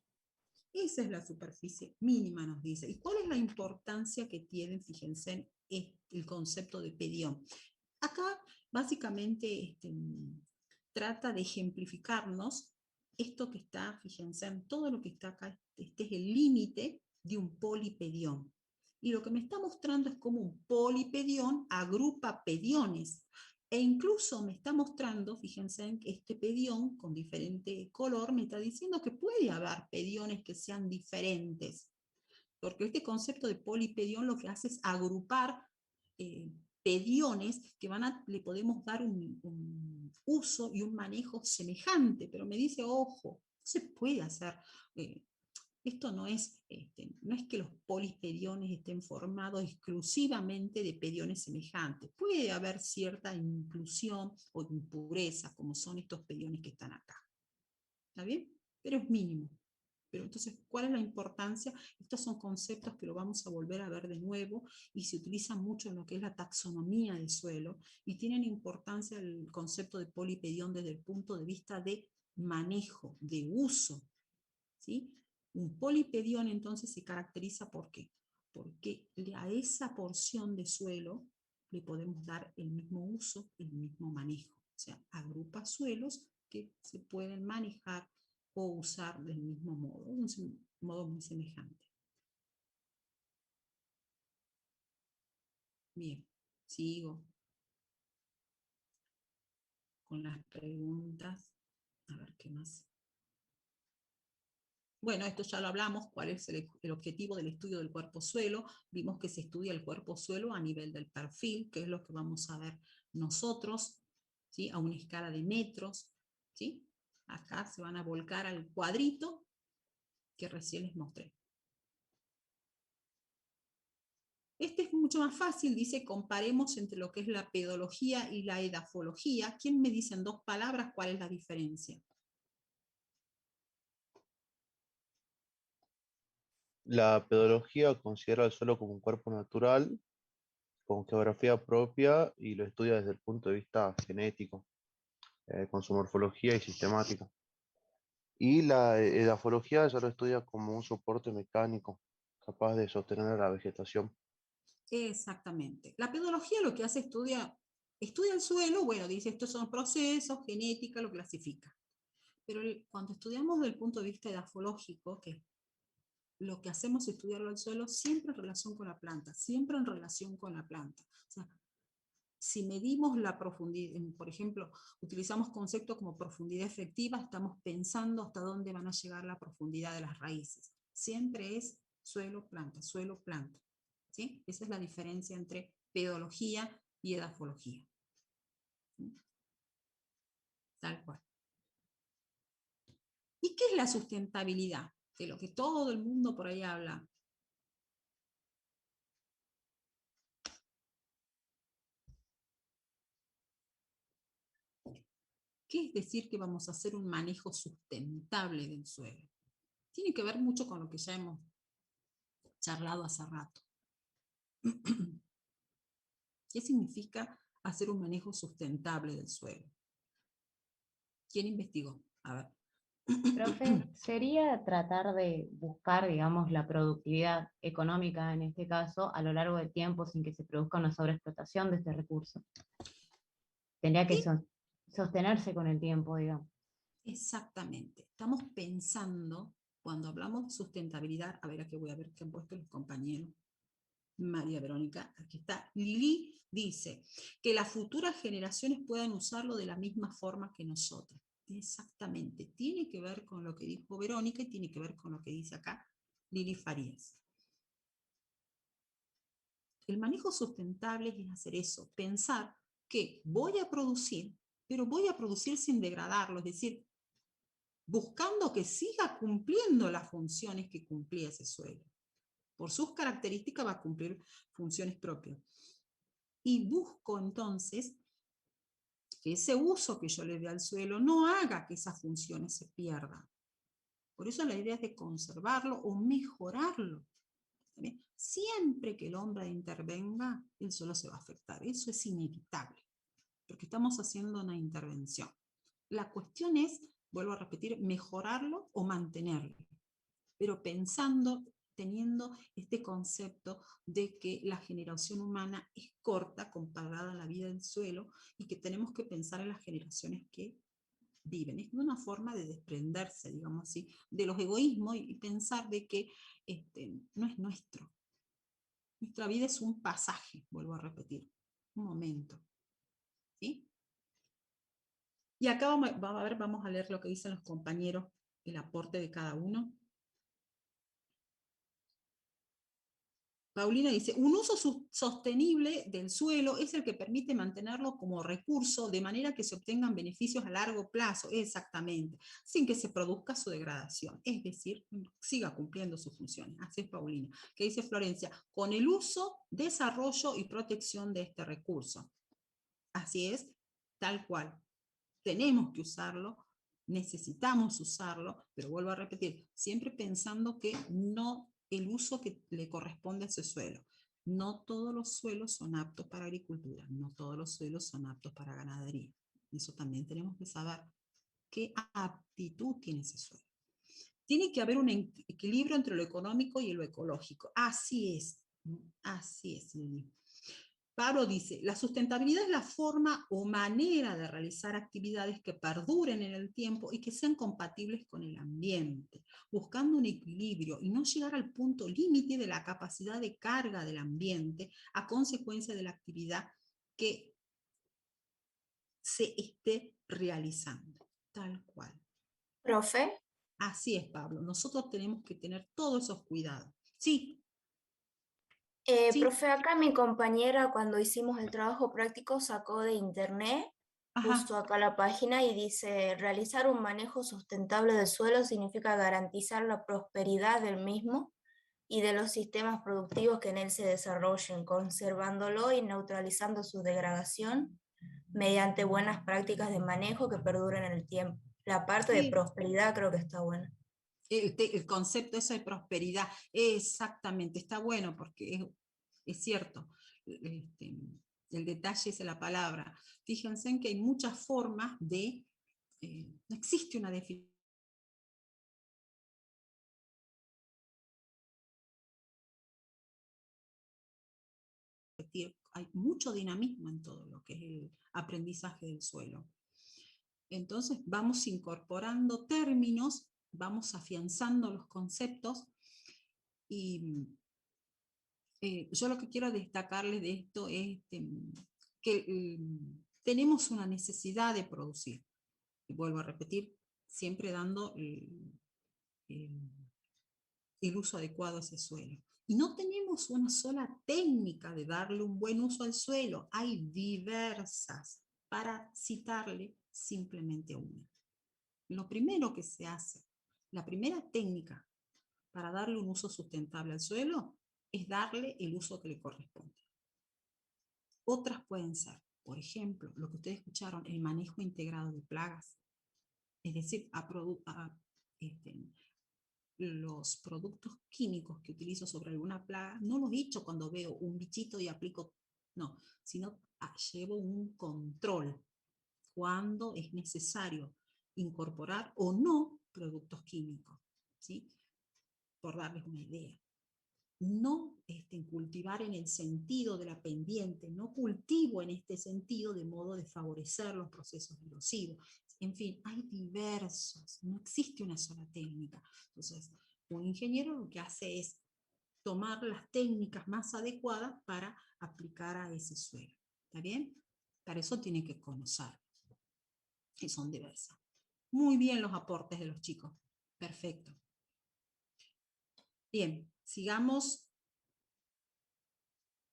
Esa es la superficie mínima, nos dice. ¿Y cuál es la importancia que tienen, fíjense, en el concepto de pedión? Acá, básicamente, trata de ejemplificarnos esto que está, fíjense, en todo lo que está acá, este es el límite de un polipedión. Y lo que me está mostrando es cómo un polipedión agrupa pediones. E incluso me está mostrando, fíjense, que este pedión con diferente color me está diciendo que puede haber pediones que sean diferentes. Porque este concepto de polipedión lo que hace es agrupar pediones que le podemos dar un uso y un manejo semejante, pero me dice, ojo, no se puede hacer, esto no es que los polipediones estén formados exclusivamente de pediones semejantes, puede haber cierta inclusión o impureza, como son estos pediones que están acá, ¿está bien? Pero es mínimo. Pero entonces, ¿cuál es la importancia? Estos son conceptos que lo vamos a volver a ver de nuevo y se utilizan mucho en lo que es la taxonomía del suelo y tienen importancia el concepto de polipedión desde el punto de vista de manejo, de uso. ¿Sí? Un polipedión entonces se caracteriza ¿por qué? Porque a esa porción de suelo le podemos dar el mismo uso, el mismo manejo. O sea, agrupa suelos que se pueden manejar o usar del mismo modo, de un modo muy semejante. Bien, sigo con las preguntas. A ver qué más. Bueno, esto ya lo hablamos, cuál es el objetivo del estudio del cuerpo-suelo. Vimos que se estudia el cuerpo-suelo a nivel del perfil, que es lo que vamos a ver nosotros, ¿sí? A una escala de metros. ¿Sí? Acá se van a volcar al cuadrito que recién les mostré. Este es mucho más fácil, dice, comparemos entre lo que es la pedología y la edafología. ¿Quién me dice en 2 palabras cuál es la diferencia? La pedología considera el suelo como un cuerpo natural con geografía propia y lo estudia desde el punto de vista genético, con su morfología y sistemática. Y la edafología ya lo estudia como un soporte mecánico, capaz de sostener la vegetación. Exactamente. La pedología lo que hace estudia el suelo, bueno, dice estos son procesos, genética, lo clasifica. Pero cuando estudiamos desde el punto de vista edafológico, que lo que hacemos es estudiarlo al suelo siempre en relación con la planta, siempre en relación con la planta. O sea, si medimos la profundidad, por ejemplo, utilizamos conceptos como profundidad efectiva, estamos pensando hasta dónde van a llegar la profundidad de las raíces. Siempre es suelo, planta, suelo, planta. ¿Sí? Esa es la diferencia entre pedología y edafología. ¿Sí? Tal cual. ¿Y qué es la sustentabilidad? De lo que todo el mundo por ahí habla. ¿Qué es decir que vamos a hacer un manejo sustentable del suelo? Tiene que ver mucho con lo que ya hemos charlado hace rato. ¿Qué significa hacer un manejo sustentable del suelo? ¿Quién investigó? A ver. Profe, sería tratar de buscar, digamos, la productividad económica en este caso a lo largo del tiempo sin que se produzca una sobreexplotación de este recurso. Tendría que Sí, sostenerse con el tiempo, digamos. exactamente. Estamos pensando, cuando hablamos de sustentabilidad, a ver, aquí voy a ver qué han puesto los compañeros. María Verónica, aquí está. Lili dice que las futuras generaciones puedan usarlo de la misma forma que nosotros. Exactamente. Tiene que ver con lo que dijo Verónica y tiene que ver con lo que dice acá Lili Farías. El manejo sustentable es hacer eso, pensar que voy a producir, pero voy a producir sin degradarlo, es decir, buscando que siga cumpliendo las funciones que cumplía ese suelo. Por sus características va a cumplir funciones propias. Y busco entonces que ese uso que yo le dé al suelo no haga que esas funciones se pierdan. Por eso la idea es de conservarlo o mejorarlo. ¿También? Siempre que el hombre intervenga, el suelo se va a afectar. Eso es inevitable, porque estamos haciendo una intervención. La cuestión es, vuelvo a repetir, mejorarlo o mantenerlo, pero pensando, teniendo este concepto de que la generación humana es corta comparada a la vida del suelo y que tenemos que pensar en las generaciones que viven. Es una forma de desprenderse, digamos así, de los egoísmos y pensar de que no es nuestro. Nuestra vida es un pasaje, vuelvo a repetir, un momento. ¿Sí? Y acá vamos a leer lo que dicen los compañeros, el aporte de cada uno. Paulina dice, un uso sostenible del suelo es el que permite mantenerlo como recurso de manera que se obtengan beneficios a largo plazo, exactamente, sin que se produzca su degradación, es decir, siga cumpliendo sus funciones. Así es Paulina. ¿Qué dice Florencia? Con el uso, desarrollo y protección de este recurso. Así es, tal cual. Tenemos que usarlo, necesitamos usarlo, pero vuelvo a repetir, siempre pensando que no el uso que le corresponde a ese suelo. No todos los suelos son aptos para agricultura, no todos los suelos son aptos para ganadería. Eso también tenemos que saber qué aptitud tiene ese suelo. Tiene que haber un equilibrio entre lo económico y lo ecológico. Así es, Lili. Pablo dice, la sustentabilidad es la forma o manera de realizar actividades que perduren en el tiempo y que sean compatibles con el ambiente, buscando un equilibrio y no llegar al punto límite de la capacidad de carga del ambiente a consecuencia de la actividad que se esté realizando, tal cual. Profe, Así es, Pablo, nosotros tenemos que tener todos esos cuidados. Sí, sí, profe, acá mi compañera cuando hicimos el trabajo práctico sacó de internet ajá. justo acá la página y dice, realizar un manejo sustentable del suelo significa garantizar la prosperidad del mismo y de los sistemas productivos que en él se desarrollen, conservándolo y neutralizando su degradación mediante buenas prácticas de manejo que perduren en el tiempo. La parte de Sí, prosperidad creo que está buena. el concepto eso de prosperidad, exactamente, está bueno porque es cierto. el detalle es la palabra. Fíjense en que hay muchas formas de, no existe una definición. Hay mucho dinamismo en todo lo que es el aprendizaje del suelo. Entonces vamos incorporando términos, vamos afianzando los conceptos, y yo lo que quiero destacarles de esto es que tenemos una necesidad de producir. Y vuelvo a repetir, siempre dando el uso adecuado a ese suelo. Y no tenemos una sola técnica de darle un buen uso al suelo, hay diversas, para citarle simplemente una. Lo primero que se hace, la primera técnica para darle un uso sustentable al suelo, es darle el uso que le corresponde. Otras pueden ser, por ejemplo, lo que ustedes escucharon, el manejo integrado de plagas, es decir, los productos químicos que utilizo sobre alguna plaga, no los echo cuando veo un bichito y aplico, no, sino llevo un control cuando es necesario incorporar o no productos químicos, ¿sí? Por darles una idea. No cultivar en el sentido de la pendiente, no cultivo en este sentido de modo de favorecer los procesos erosivos. En fin, hay diversos, no existe una sola técnica. Entonces, un ingeniero lo que hace es tomar las técnicas más adecuadas para aplicar a ese suelo. ¿Está bien? Para eso tiene que conocer, que son diversas. Muy bien los aportes de los chicos. Perfecto. Bien, sigamos.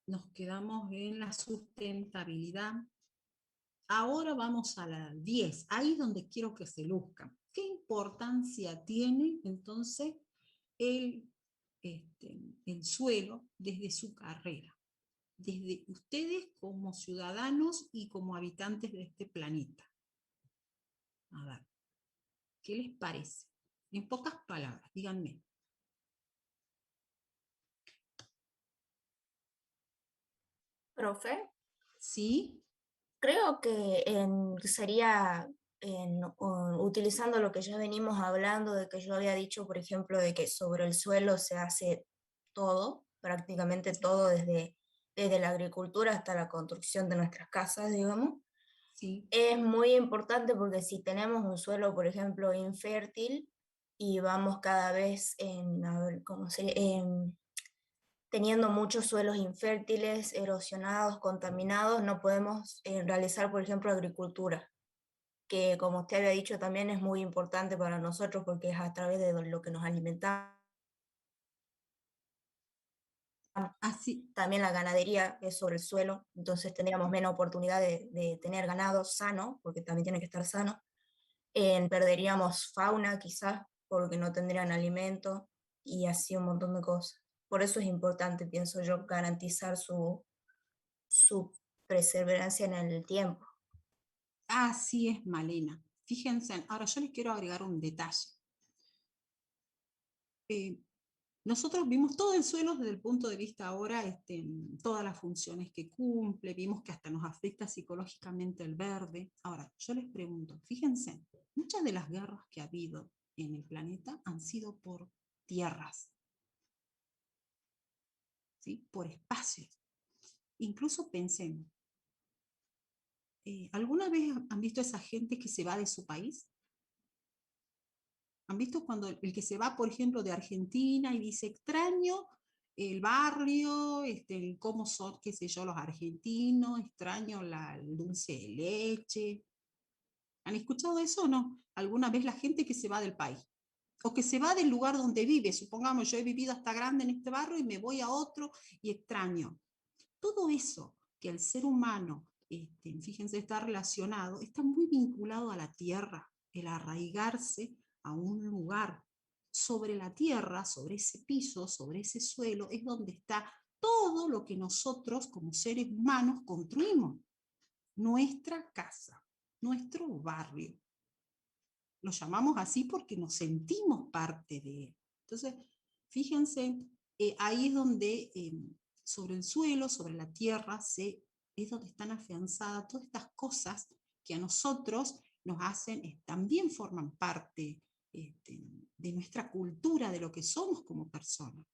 Nos quedamos en la sustentabilidad. Ahora vamos a la 10, ahí es donde quiero que se luzcan. ¿Qué importancia tiene entonces el suelo desde su carrera? Desde ustedes como ciudadanos y como habitantes de este planeta. A ver, ¿qué les parece? En pocas palabras, díganme. Profe, ¿Sí? creo que sería utilizando lo que ya venimos hablando, de que yo había dicho, por ejemplo, de que sobre el suelo se hace todo, prácticamente todo, desde la agricultura hasta la construcción de nuestras casas, digamos. Sí. Es muy importante porque si tenemos un suelo, por ejemplo, infértil, y vamos cada vez teniendo muchos suelos infértiles, erosionados, contaminados, no podemos realizar, por ejemplo, agricultura, que como usted había dicho también es muy importante para nosotros porque es a través de lo que nos alimentamos. Así. También la ganadería es sobre el suelo, entonces tendríamos menos oportunidad de tener ganado sano, porque también tiene que estar sano. Perderíamos fauna quizás, porque no tendrían alimento, y así un montón de cosas. Por eso es importante, pienso yo, garantizar su perseverancia en el tiempo. Así es, Malena. Fíjense, ahora yo les quiero agregar un detalle. Nosotros vimos todo el suelo desde el punto de vista ahora, todas las funciones que cumple, vimos que hasta nos afecta psicológicamente el verde. Ahora, yo les pregunto, fíjense, muchas de las guerras que ha habido en el planeta han sido por tierras, ¿sí? Por espacios. Incluso pensemos, ¿alguna vez han visto a esa gente que se va de su país? ¿Han visto cuando el que se va, por ejemplo, de Argentina y dice, extraño el barrio, cómo son, qué sé yo, los argentinos, extraño el dulce de leche? ¿Han escuchado eso o no? ¿Alguna vez la gente que se va del país? O que se va del lugar donde vive. Supongamos, yo he vivido hasta grande en este barrio y me voy a otro y extraño. Todo eso que el ser humano, fíjense, está relacionado, está muy vinculado a la tierra, el arraigarse a un lugar. Sobre la tierra, sobre ese piso, sobre ese suelo, es donde está todo lo que nosotros como seres humanos construimos. Nuestra casa, nuestro barrio. Lo llamamos así porque nos sentimos parte de él. Entonces, fíjense, ahí es donde sobre el suelo, sobre la tierra, es donde están afianzadas todas estas cosas que a nosotros nos hacen, también forman parte de nuestra cultura, de lo que somos como personas.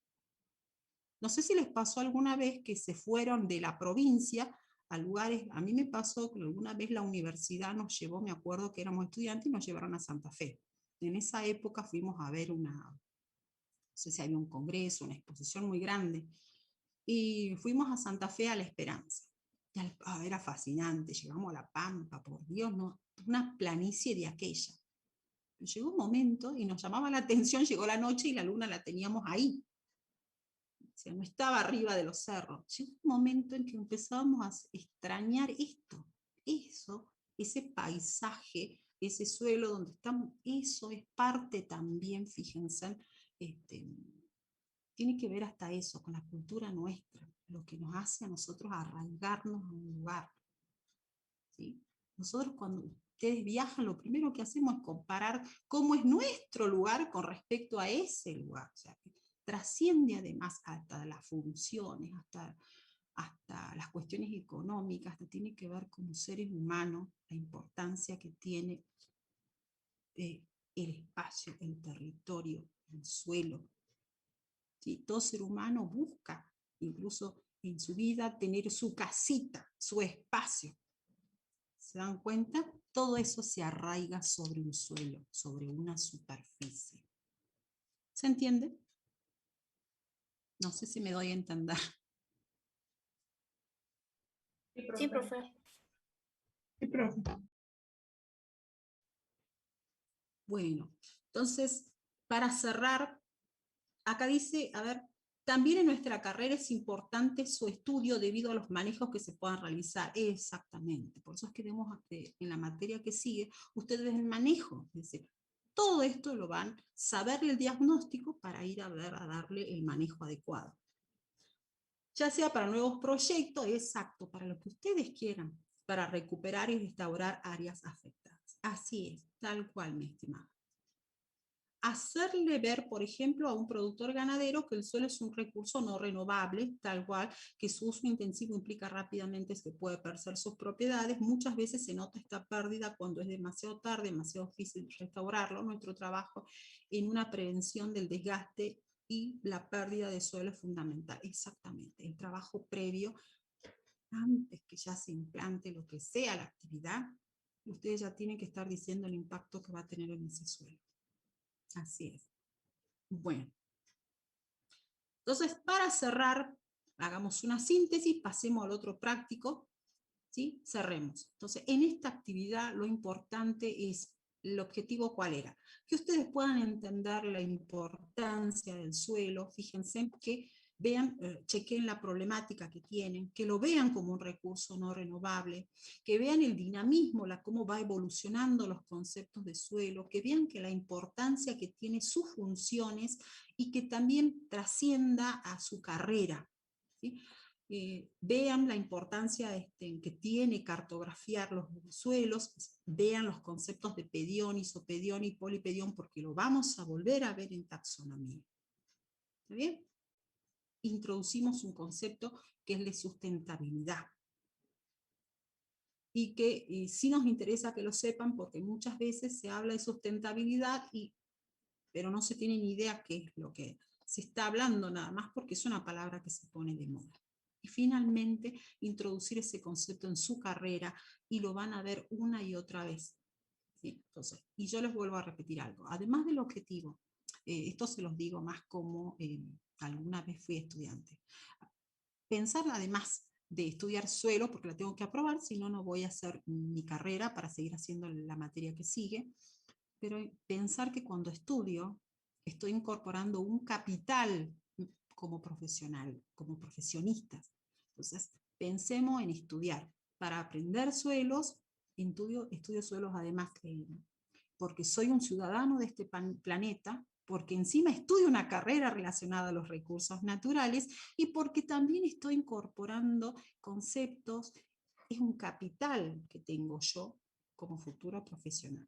No sé si les pasó alguna vez que se fueron de la provincia a lugares, a mí me pasó que alguna vez la universidad nos llevó, me acuerdo que éramos estudiantes y nos llevaron a Santa Fe. En esa época fuimos a ver no sé si había un congreso, una exposición muy grande, y fuimos a Santa Fe a La Esperanza. Era fascinante, llegamos a La Pampa, por Dios, no, una planicie de aquella. Pero llegó un momento y nos llamaba la atención, llegó la noche y la luna la teníamos ahí. O sea, no estaba arriba de los cerros. Llegó un momento en que empezábamos a extrañar esto, ese paisaje, ese suelo donde estamos, eso es parte también, fíjense, tiene que ver hasta eso, con la cultura nuestra, lo que nos hace a nosotros arraigarnos a un lugar. ¿Sí? Nosotros cuando ustedes viajan, lo primero que hacemos es comparar cómo es nuestro lugar con respecto a ese lugar. O sea, que trasciende además hasta las funciones, hasta las cuestiones económicas, hasta tiene que ver como seres humanos, la importancia que tiene el espacio, el territorio, el suelo. ¿Sí? Todo ser humano busca, incluso en su vida, tener su casita, su espacio. ¿Se dan cuenta? Todo eso se arraiga sobre un suelo, sobre una superficie. ¿Se entiende? No sé si me doy a entender. Sí, profe. Sí, profe. Bueno, entonces, para cerrar, acá dice, a ver, también en nuestra carrera es importante su estudio debido a los manejos que se puedan realizar. Exactamente, por eso es que vemos en la materia que sigue, ustedes el manejo, es decir, todo esto lo van a saber el diagnóstico para ir a darle el manejo adecuado. Ya sea para nuevos proyectos, exacto, para lo que ustedes quieran, para recuperar y restaurar áreas afectadas. Así es, tal cual, mi estimada. Hacerle ver, por ejemplo, a un productor ganadero que el suelo es un recurso no renovable, tal cual, que su uso intensivo implica rápidamente que puede perder sus propiedades. Muchas veces se nota esta pérdida cuando es demasiado tarde, demasiado difícil restaurarlo. Nuestro trabajo en una prevención del desgaste y la pérdida de suelo es fundamental. Exactamente, el trabajo previo, antes que ya se implante lo que sea la actividad, ustedes ya tienen que estar diciendo el impacto que va a tener en ese suelo. Así es. Bueno. Entonces, para cerrar, hagamos una síntesis, pasemos al otro práctico, ¿sí? Cerremos. Entonces, en esta actividad lo importante es, el objetivo ¿cuál era? Que ustedes puedan entender la importancia del suelo, fíjense que vean, chequen la problemática que tienen, que lo vean como un recurso no renovable, que vean el dinamismo, cómo va evolucionando los conceptos de suelo, que vean que la importancia que tiene sus funciones y que también trascienda a su carrera, ¿sí? Vean la importancia que tiene cartografiar los suelos, vean los conceptos de pedión, isopedión y polipedión, porque lo vamos a volver a ver en taxonomía. ¿Está bien? Introducimos un concepto que es el de sustentabilidad. Y que sí nos interesa que lo sepan, porque muchas veces se habla de sustentabilidad, pero no se tiene ni idea qué es lo que se está hablando, nada más porque es una palabra que se pone de moda. Y finalmente, introducir ese concepto en su carrera, y lo van a ver una y otra vez. ¿Sí? Entonces, y yo les vuelvo a repetir algo, además del objetivo, esto se los digo más como alguna vez fui estudiante, pensar además de estudiar suelo, porque la tengo que aprobar, si no, no voy a hacer mi carrera para seguir haciendo la materia que sigue, pero pensar que cuando estudio, estoy incorporando un capital como profesional, como profesionistas. Entonces, pensemos en estudiar. Para aprender suelos, estudio suelos además, porque soy un ciudadano de este planeta, porque encima estudio una carrera relacionada a los recursos naturales, y porque también estoy incorporando conceptos, es un capital que tengo yo como futuro profesional.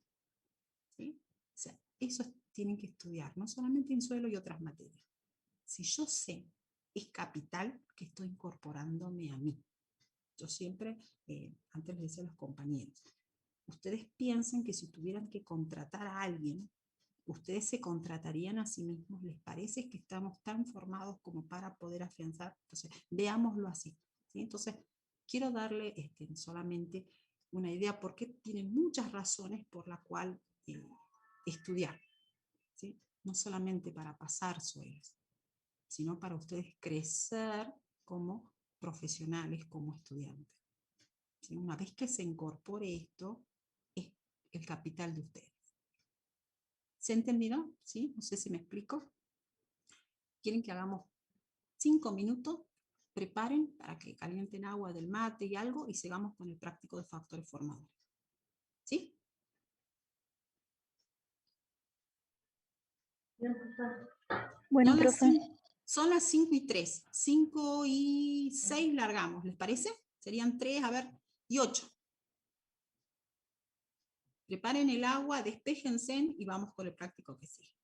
¿Sí? O sea, eso tienen que estudiar, no solamente en suelo y otras materias. Si yo sé es capital que estoy incorporándome a mí. Yo siempre, antes les decía a los compañeros, ustedes piensen que si tuvieran que contratar a alguien, ustedes se contratarían a sí mismos. ¿Les parece que estamos tan formados como para poder afianzar? Entonces, veámoslo así, ¿sí? Entonces, quiero darle solamente una idea, porque tienen muchas razones por la cual estudiar, ¿sí? No solamente para pasar suelos, sino para ustedes crecer como profesionales, como estudiantes, ¿sí? Una vez que se incorpore esto, es el capital de ustedes. ¿Se ha entendido? ¿Sí? No sé si me explico. ¿Quieren que hagamos 5 minutos? Preparen para que calienten agua del mate y algo y sigamos con el práctico de factores formadores. ¿Sí? Bueno, Son las profe. son las 5:03. 5:06 largamos, ¿les parece? Serían 3, a ver, y 8. Preparen el agua, despéjense y vamos con el práctico que sigue.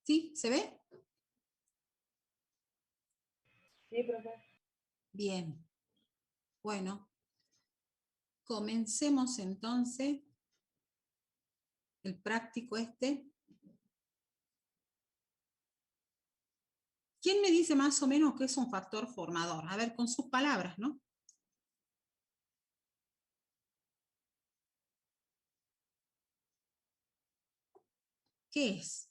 ¿Sí? ¿Se ve? Sí, profe. Bien. Bueno, comencemos entonces el práctico este. ¿Quién me dice más o menos qué es un factor formador? A ver, con sus palabras, ¿no? ¿Qué es?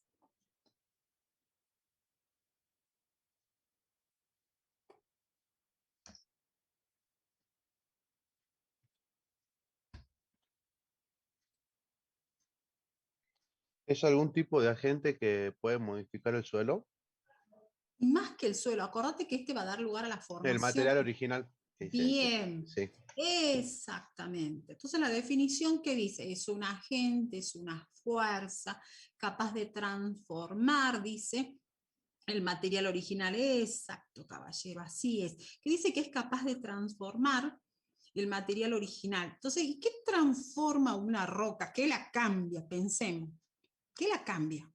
¿Es algún tipo de agente que puede modificar el suelo? Y más que el suelo, acordate que este va a dar lugar a la El formación. material original. Bien, Sí. exactamente. Entonces la definición que dice, es un agente, es una fuerza capaz de transformar, dice, el material original. Exacto, caballero, así es. Que dice que es capaz de transformar el material original. Entonces, ¿y qué transforma una roca? ¿Qué la cambia? Pensemos. ¿Qué la cambia?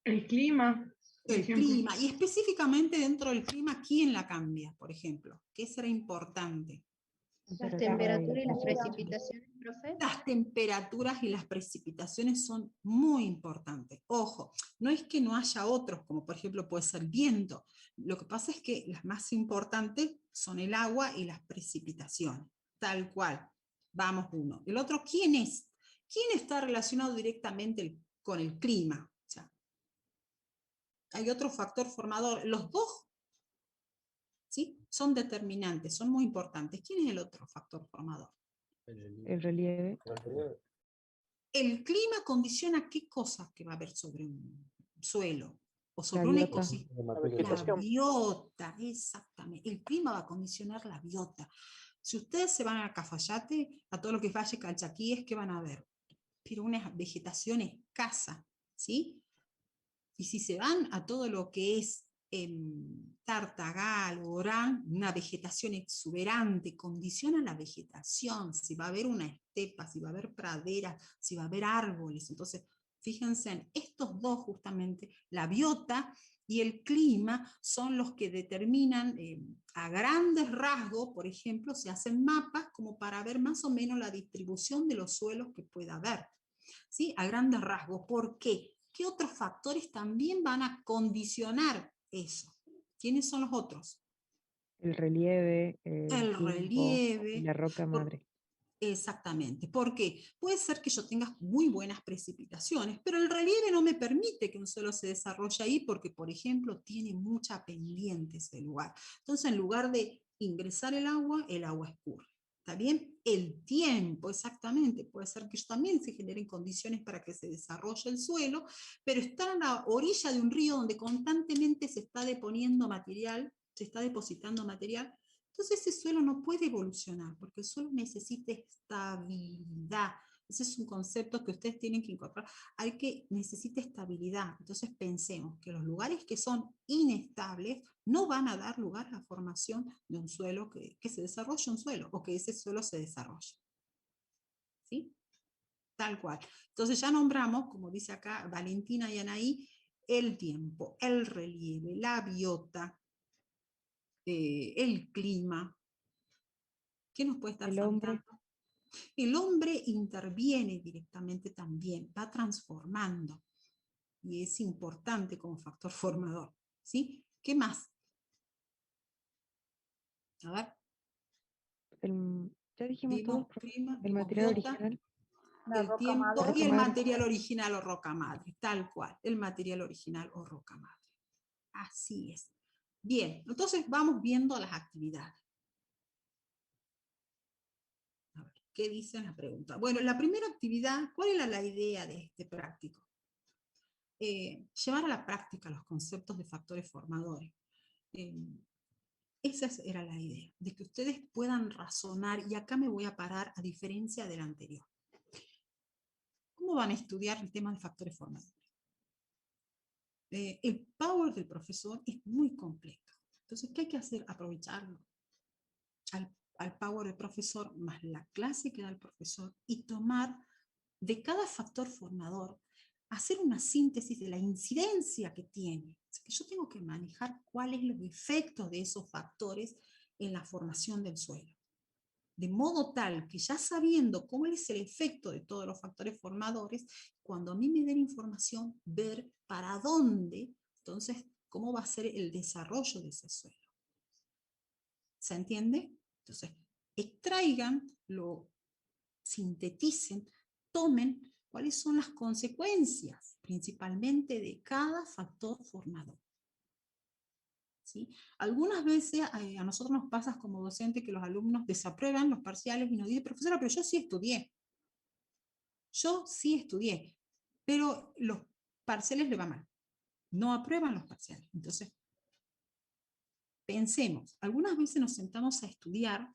El clima, por El ejemplo. clima, y específicamente dentro del clima, ¿quién la cambia, por ejemplo? ¿Qué será importante? Las temperaturas y las precipitaciones, profe. Las temperaturas y las precipitaciones son muy importantes. Ojo, no es que no haya otros, como por ejemplo puede ser viento. Lo que pasa es que las más importantes son el agua y las precipitaciones, tal cual. Vamos uno. El otro, ¿quién es? ¿Quién está relacionado directamente con el clima? O sea, hay otro factor formador. Los dos, ¿sí?, son determinantes, son muy importantes. ¿Quién es el otro factor formador? El relieve. El clima condiciona qué cosas que va a haber sobre un suelo o sobre La un biota. ecosistema. La La vegetación. biota, exactamente. El clima va a condicionar la biota. Si ustedes se van a Cafayate, a todo lo que es Valle Calchaquíes, ¿qué van a ver? Pero una vegetación escasa, ¿sí? Y si se van a todo lo que es Tartagal, Orán, una vegetación exuberante, condiciona la vegetación, si va a haber una estepa, si va a haber praderas, si va a haber árboles. Entonces, fíjense en estos dos justamente, la biota y el clima son los que determinan a grandes rasgos, por ejemplo, se hacen mapas como para ver más o menos la distribución de los suelos que pueda haber, ¿sí? A grandes rasgos. ¿Por qué? ¿Qué otros factores también van a condicionar eso? ¿Quiénes son los otros? El relieve, el El tiempo y relieve. la roca madre. Exactamente. ¿Por qué? Puede ser que yo tenga muy buenas precipitaciones, pero el relieve no me permite que un suelo se desarrolle ahí porque, por ejemplo, tiene mucha pendiente ese lugar. Entonces, en lugar de ingresar el agua escurre. ¿Está bien? El tiempo, exactamente. Puede ser que también se generen condiciones para que se desarrolle el suelo, pero está en la orilla de un río donde constantemente se está deponiendo material, se está depositando material. Entonces ese suelo no puede evolucionar, porque el suelo necesita estabilidad. Ese es un concepto que ustedes tienen que incorporar. Necesita estabilidad. Entonces pensemos que los lugares que son inestables no van a dar lugar a la formación de un suelo, que se desarrolle un suelo, o que ese suelo se desarrolle. ¿Sí? Tal cual. Entonces ya nombramos, como dice acá Valentina y Anaí, el tiempo, el relieve, la biota, el clima. ¿Qué nos puede estar faltando? El hombre interviene directamente también, va transformando, y es importante como factor formador, ¿sí? ¿Qué más? A ver. Ya dijimos Vimos todo, clima, el vimos material biota, original. el tiempo y el madre. material original o roca madre, tal cual, el material original o roca madre. Así es. Bien, entonces vamos viendo las actividades. A ver, ¿qué dice la pregunta? Bueno, la primera actividad, ¿cuál era la idea de este práctico? Llevar a la práctica los conceptos de factores formadores. Esa era la idea, de que ustedes puedan razonar, y acá me voy a parar a diferencia del anterior. ¿Cómo van a estudiar el tema de factores formadores? El power del profesor es muy completo. Entonces, ¿qué hay que hacer? Aprovecharlo. Al power del profesor, más la clase que da el profesor, y tomar de cada factor formador, hacer una síntesis de la incidencia que tiene. O sea, que yo tengo que manejar cuáles son los efectos de esos factores en la formación del suelo. De modo tal que ya sabiendo cómo es el efecto de todos los factores formadores, cuando a mí me den información, ver para dónde, entonces, cómo va a ser el desarrollo de ese suelo. ¿Se entiende? Entonces, extraigan, lo sinteticen, tomen cuáles son las consecuencias, principalmente de cada factor formador. ¿sí? Algunas veces a nosotros nos pasa como docente que los alumnos desaprueban los parciales y nos dicen, profesora, pero yo sí estudié. Yo sí estudié, pero los parciales le va mal. No aprueban los parciales. Entonces, pensemos, algunas veces nos sentamos a estudiar,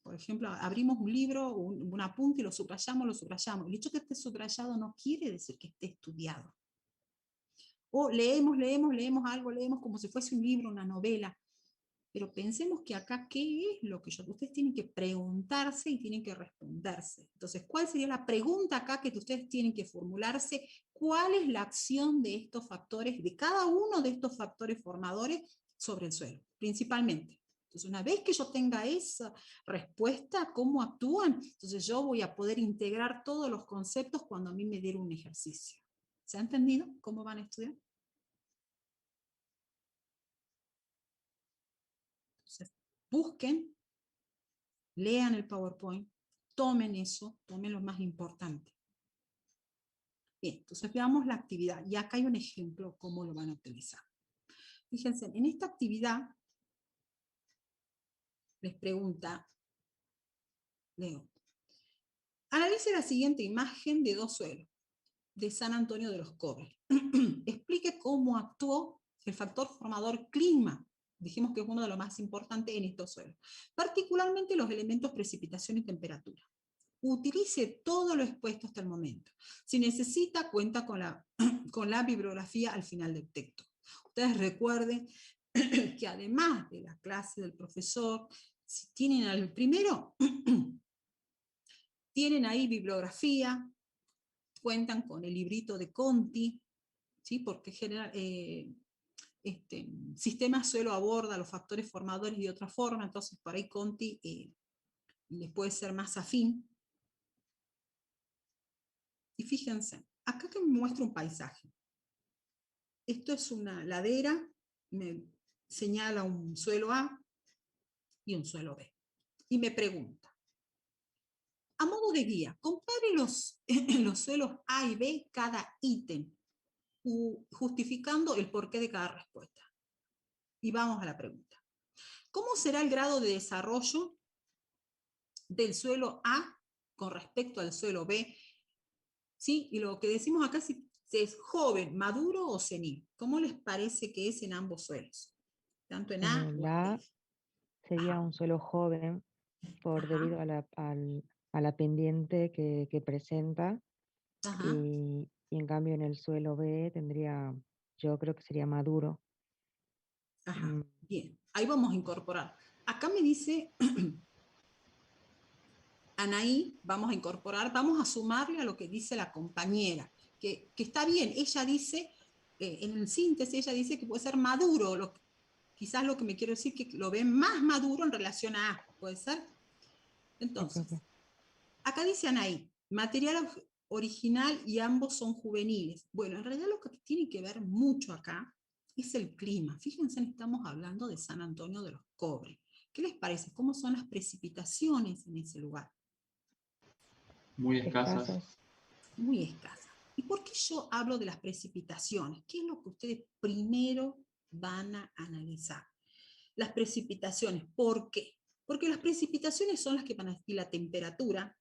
por ejemplo, abrimos un libro, un apunte y lo subrayamos, lo subrayamos. El hecho de que esté subrayado no quiere decir que esté estudiado. O leemos algo, leemos como si fuese un libro, una novela. Pero pensemos que acá, ¿qué es lo que ustedes tienen que preguntarse y tienen que responderse? Entonces, ¿cuál sería la pregunta acá que ustedes tienen que formularse? ¿Cuál es la acción de estos factores, de cada uno de estos factores formadores sobre el suelo, principalmente? Entonces, una vez que yo tenga esa respuesta, ¿cómo actúan? Entonces yo voy a poder integrar todos los conceptos cuando a mí me dieron un ejercicio. ¿Se ha entendido cómo van a estudiar? Entonces, busquen, lean el PowerPoint, tomen eso, tomen lo más importante. Bien, entonces veamos la actividad. Y acá hay un ejemplo cómo lo van a utilizar. Fíjense, en esta actividad les pregunta, leo, analice la siguiente imagen de dos suelos de San Antonio de los Cobres. Explique cómo actuó el factor formador clima. Dijimos que es uno de los más importantes en estos suelos. Particularmente los elementos precipitación y temperatura. Utilice todo lo expuesto hasta el momento. Si necesita, cuenta con la bibliografía al final del texto. Ustedes recuerden que además de la clase del profesor, si tienen al primero, tienen ahí bibliografía, cuentan con el librito de Conti, ¿sí? Porque Sistema Suelo aborda los factores formadores de otra forma, entonces por ahí Conti les puede ser más afín. Y fíjense, acá que me muestra un paisaje. Esto es una ladera, me señala un suelo A y un suelo B. Y me pregunta, a modo de guía, compare los suelos A y B cada ítem, justificando el porqué de cada respuesta. Y vamos a la pregunta. ¿Cómo será el grado de desarrollo del suelo A con respecto al suelo B? ¿Sí? Y lo que decimos acá si es joven, maduro o senil. ¿Cómo les parece que es en ambos suelos? Tanto en A o en La B. sería un suelo joven debido a la pendiente que presenta y en cambio en el suelo B tendría, yo creo que sería maduro. Ajá, bien. Ahí vamos a incorporar. Acá me dice Anaí, vamos a incorporar, vamos a sumarle a lo que dice la compañera, que está bien, ella dice, en el síntesis, ella dice que puede ser maduro, quizás lo que me quiero decir que lo ven más maduro en relación a A, ¿puede ser? Entonces, acá dice Anaí, material original y ambos son juveniles. Bueno, en realidad lo que tiene que ver mucho acá es el clima. Fíjense, estamos hablando de San Antonio de los Cobres. ¿Qué les parece? ¿Cómo son las precipitaciones en ese lugar? Muy escasas. Muy escasas. ¿Y por qué yo hablo de las precipitaciones? ¿Qué es lo que ustedes primero van a analizar? Las precipitaciones. ¿Por qué? Porque las precipitaciones son las que van a decir la temperatura,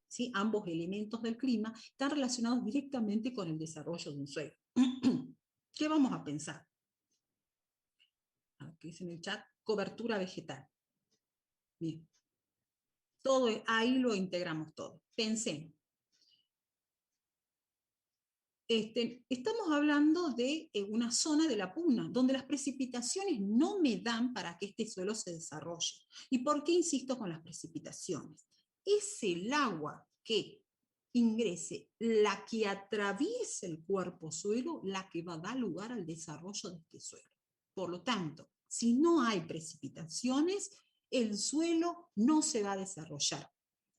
¿sí? Ambos elementos del clima están relacionados directamente con el desarrollo de un suelo. ¿Qué vamos a pensar? Aquí dice en el chat, cobertura vegetal. Bien. Todo ahí lo integramos todo. Pensemos. Estamos hablando de una zona de la puna, donde las precipitaciones no me dan para que este suelo se desarrolle. ¿Y por qué insisto con las precipitaciones? Es el agua que ingrese, la que atraviese el cuerpo suelo, la que va a dar lugar al desarrollo de este suelo. Por lo tanto, si no hay precipitaciones, el suelo no se va a desarrollar.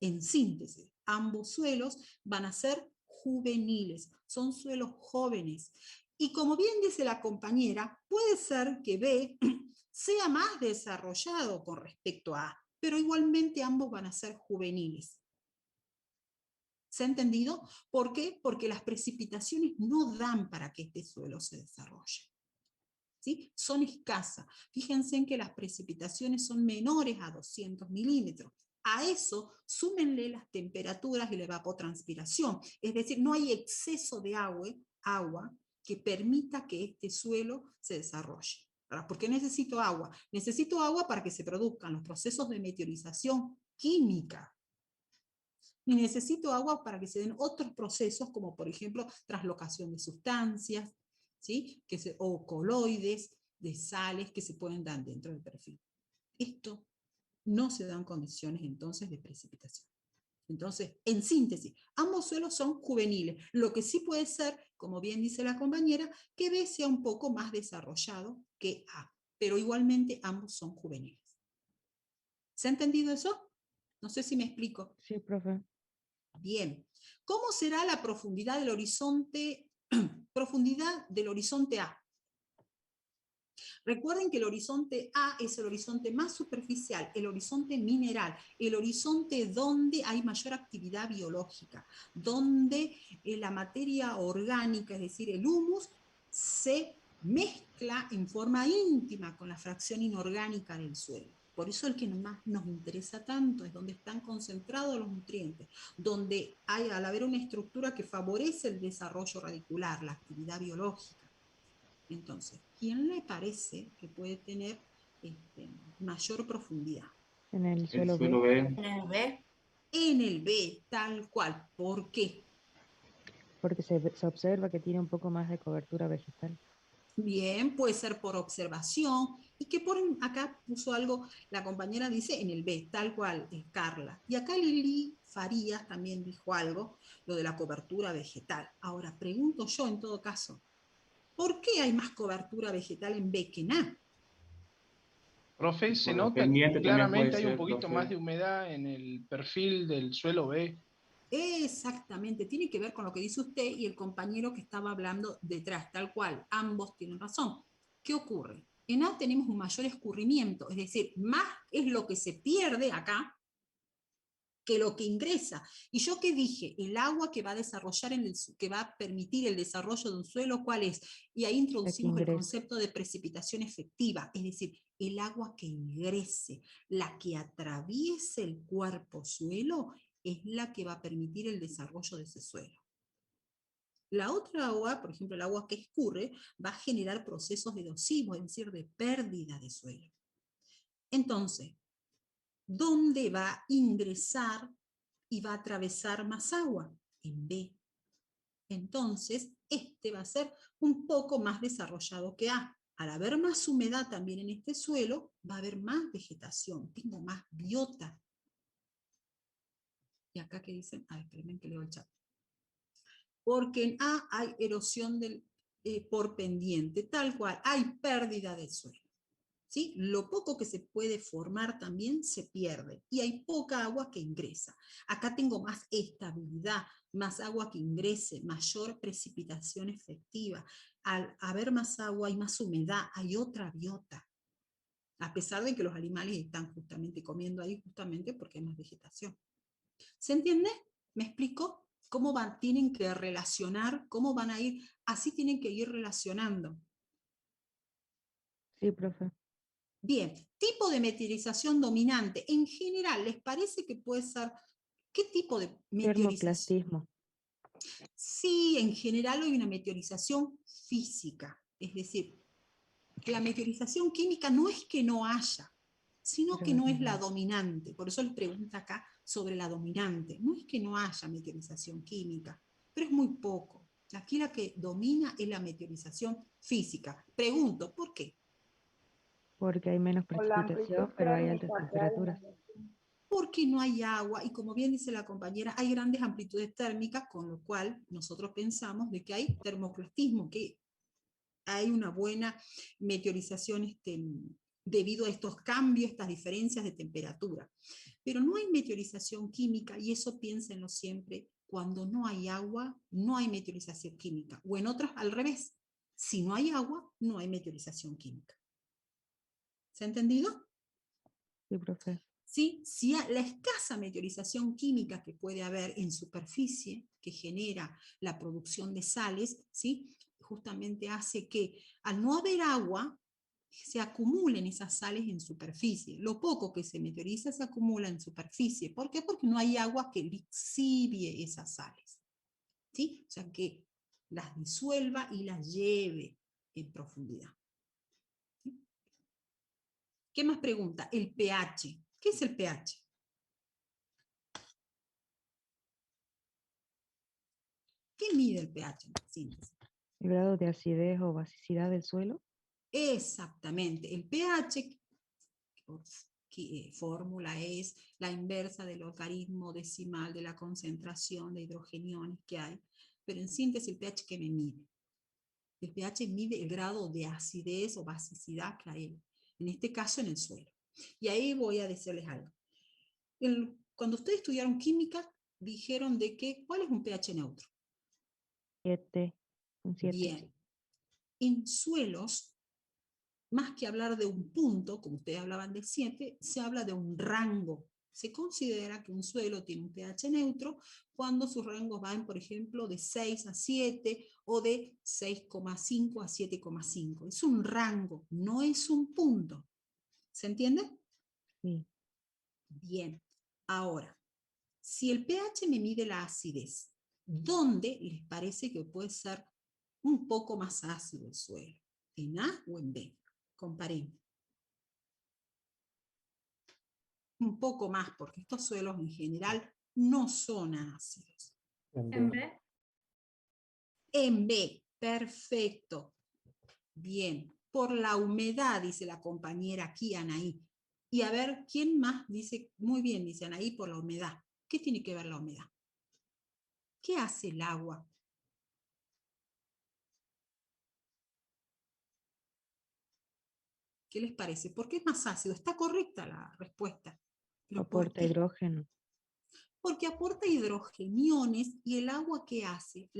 En síntesis, ambos suelos van a ser juveniles, son suelos jóvenes. Y como bien dice la compañera, puede ser que B sea más desarrollado con respecto a A, pero igualmente ambos van a ser juveniles. ¿Se ha entendido? ¿Por qué? Porque las precipitaciones no dan para que este suelo se desarrolle. ¿sí? Son escasas. Fíjense en que las precipitaciones son menores a 200 milímetros. A eso súmenle las temperaturas y la evapotranspiración. Es decir, no hay exceso de agua que permita que este suelo se desarrolle. ¿Verdad? ¿Por qué necesito agua? Necesito agua para que se produzcan los procesos de meteorización química. Y necesito agua para que se den otros procesos, como por ejemplo, translocación de sustancias, ¿sí? O coloides de sales que se pueden dar dentro del perfil. Esto no se dan condiciones entonces de precipitación. Entonces, en síntesis, ambos suelos son juveniles. Lo que sí puede ser, como bien dice la compañera, que B sea un poco más desarrollado que A, pero igualmente ambos son juveniles. ¿Se ha entendido eso? No sé si me explico. Sí, profe. Bien. ¿Cómo será la profundidad del horizonte, A? Recuerden que el horizonte A es el horizonte más superficial, el horizonte mineral, el horizonte donde hay mayor actividad biológica, donde la materia orgánica, es decir, el humus, se mezcla en forma íntima con la fracción inorgánica del suelo. Por eso el que más nos interesa tanto es donde están concentrados los nutrientes, donde hay, al haber una estructura que favorece el desarrollo radicular, la actividad biológica. Entonces, ¿quién le parece que puede tener mayor profundidad? En el suelo suelo B. B. En el B. En el B, tal cual. ¿Por qué? Porque se observa que tiene un poco más de cobertura vegetal. Bien, puede ser por observación, y que por acá puso algo, la compañera dice en el B, tal cual, Carla. Y acá Lili Farías también dijo algo, lo de la cobertura vegetal. Ahora, pregunto yo en todo caso, ¿por qué hay más cobertura vegetal en B que en A? Profe, se Por la nota que pendiente también puede claramente hay un ser, poquito profe. más de humedad en el perfil del suelo B. Exactamente, tiene que ver con lo que dice usted y el compañero que estaba hablando detrás, tal cual, ambos tienen razón. ¿Qué ocurre? En A tenemos un mayor escurrimiento, es decir, más es lo que se pierde acá que lo que ingresa. ¿Y yo qué dije? El agua que va a desarrollar, que va a permitir el desarrollo de un suelo, ¿cuál es? Y ahí introducimos el concepto de precipitación efectiva, es decir, el agua que ingrese, la que atraviese el cuerpo suelo, es la que va a permitir el desarrollo de ese suelo. La otra agua, por ejemplo el agua que escurre, va a generar procesos de erosivo, es decir, de pérdida de suelo. Entonces, ¿dónde va a ingresar y va a atravesar más agua? En B. Entonces, este va a ser un poco más desarrollado que A. Al haber más humedad también en este suelo, va a haber más vegetación, tengo más biota. Y acá que dicen, espérenme que leo el chat. Porque en A hay erosión por pendiente, tal cual, hay pérdida del suelo. ¿Sí? Lo poco que se puede formar también se pierde, y hay poca agua que ingresa. Acá tengo más estabilidad, más agua que ingrese, mayor precipitación efectiva. Al haber más agua hay más humedad, hay otra biota. A pesar de que los animales están justamente comiendo ahí, justamente porque hay más vegetación. ¿Se entiende? ¿Me explico? ¿Cómo tienen que relacionar? ¿Cómo van a ir? Así tienen que ir relacionando. Sí, profe. Bien, tipo de meteorización dominante. En general, ¿les parece que puede ser qué tipo de meteorización? Termoclastismo. Sí, en general hay una meteorización física. Es decir, la meteorización química no es que no haya, sino que no es la dominante. Por eso les pregunto acá sobre la dominante. No es que no haya meteorización química, pero es muy poco. Aquí la que domina es la meteorización física. Pregunto, ¿por qué? Porque hay menos Por la amplitud precipitación, pero hay altas térmica que hay en temperaturas. Porque no hay agua, y como bien dice la compañera, hay grandes amplitudes térmicas, con lo cual nosotros pensamos de que hay termoclastismo, que hay una buena meteorización debido a estos cambios, estas diferencias de temperatura. Pero no hay meteorización química, y eso piénsenlo siempre, cuando no hay agua, no hay meteorización química, o en otras al revés, si no hay agua, no hay meteorización química. ¿Se ha entendido? Sí, profe. ¿Sí? Si la escasa meteorización química que puede haber en superficie, que genera la producción de sales, ¿sí? justamente hace que al no haber agua, se acumulen esas sales en superficie. Lo poco que se meteoriza se acumula en superficie. ¿Por qué? Porque no hay agua que lixivie esas sales. ¿Sí? O sea, que las disuelva y las lleve en profundidad. ¿Sí? ¿Qué más pregunta? El pH. ¿Qué es el pH? ¿Qué mide el pH en síntesis? ¿El grado de acidez o basicidad del suelo? Exactamente. El pH, que fórmula es la inversa del logaritmo decimal de la concentración de hidrogeniones que hay. Pero en síntesis, el pH que me mide. El pH mide el grado de acidez o basicidad que hay, en este caso en el suelo. Y ahí voy a decirles algo. Cuando ustedes estudiaron química, dijeron de que, ¿cuál es un pH neutro? 7. Un 7. Bien. En suelos, más que hablar de un punto, como ustedes hablaban de 7, se habla de un rango. Se considera que un suelo tiene un pH neutro cuando sus rangos van, por ejemplo, de 6 a 7 o de 6,5 a 7,5. Es un rango, no es un punto. ¿Se entiende? Sí. Bien. Ahora, si el pH me mide la acidez, ¿dónde les parece que puede ser un poco más ácido el suelo? ¿En A o en B? Comparemos. Un poco más, porque estos suelos en general no son ácidos. ¿En B? En B, perfecto. Bien, por la humedad, dice la compañera aquí, Anaí. Y a ver, ¿quién más dice? Muy bien, dice Anaí, por la humedad. ¿Qué tiene que ver la humedad? ¿Qué hace el agua? ¿Qué les parece? ¿Por qué es más ácido? Está correcta la respuesta. ¿Pero por Aporta qué? hidrógeno. Porque aporta hidrogeniones y el agua que hace,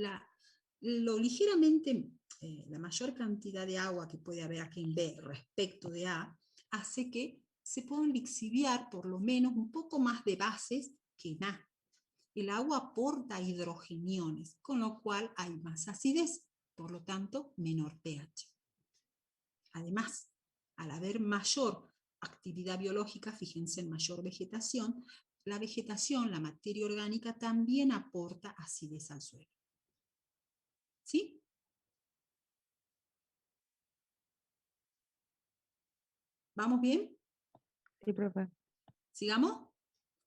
lo ligeramente, la mayor cantidad de agua que puede haber aquí en B respecto de A, hace que se puedan lixiviar por lo menos un poco más de bases que en A. El agua aporta hidrogeniones, con lo cual hay más acidez, por lo tanto, menor pH. Además, al haber mayor actividad biológica, fíjense en mayor vegetación, la vegetación, la materia orgánica, también aporta acidez al suelo. ¿Sí? ¿Vamos bien? Sí, profe. ¿Sigamos?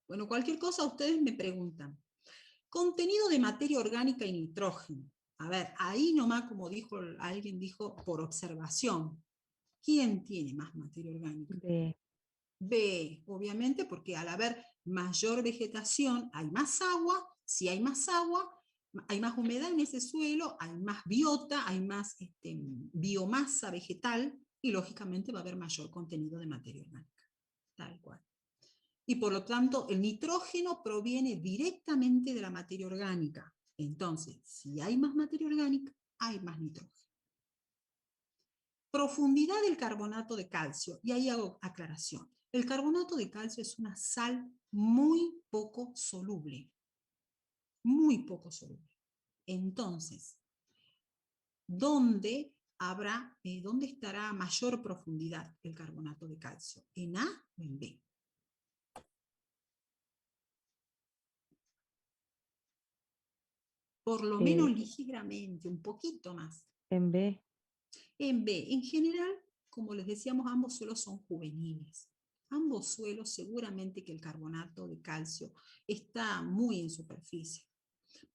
Bueno, cualquier cosa ustedes me preguntan. Contenido de materia orgánica y nitrógeno. A ver, ahí nomás, como alguien dijo, por observación. ¿Quién tiene más materia orgánica? B. B, obviamente, porque al haber mayor vegetación hay más agua. Si hay más agua, hay más humedad en ese suelo, hay más biota, hay más biomasa vegetal y lógicamente va a haber mayor contenido de materia orgánica. Tal cual. Y por lo tanto, el nitrógeno proviene directamente de la materia orgánica. Entonces, si hay más materia orgánica, hay más nitrógeno. Profundidad del carbonato de calcio. Y ahí hago aclaración. El carbonato de calcio es una sal muy poco soluble. Muy poco soluble. Entonces, ¿dónde estará a mayor profundidad el carbonato de calcio? ¿En A o en B? Por lo menos ligeramente, un poquito más. En B. En B, en general, como les decíamos, ambos suelos son juveniles. Ambos suelos, seguramente que el carbonato de calcio está muy en superficie.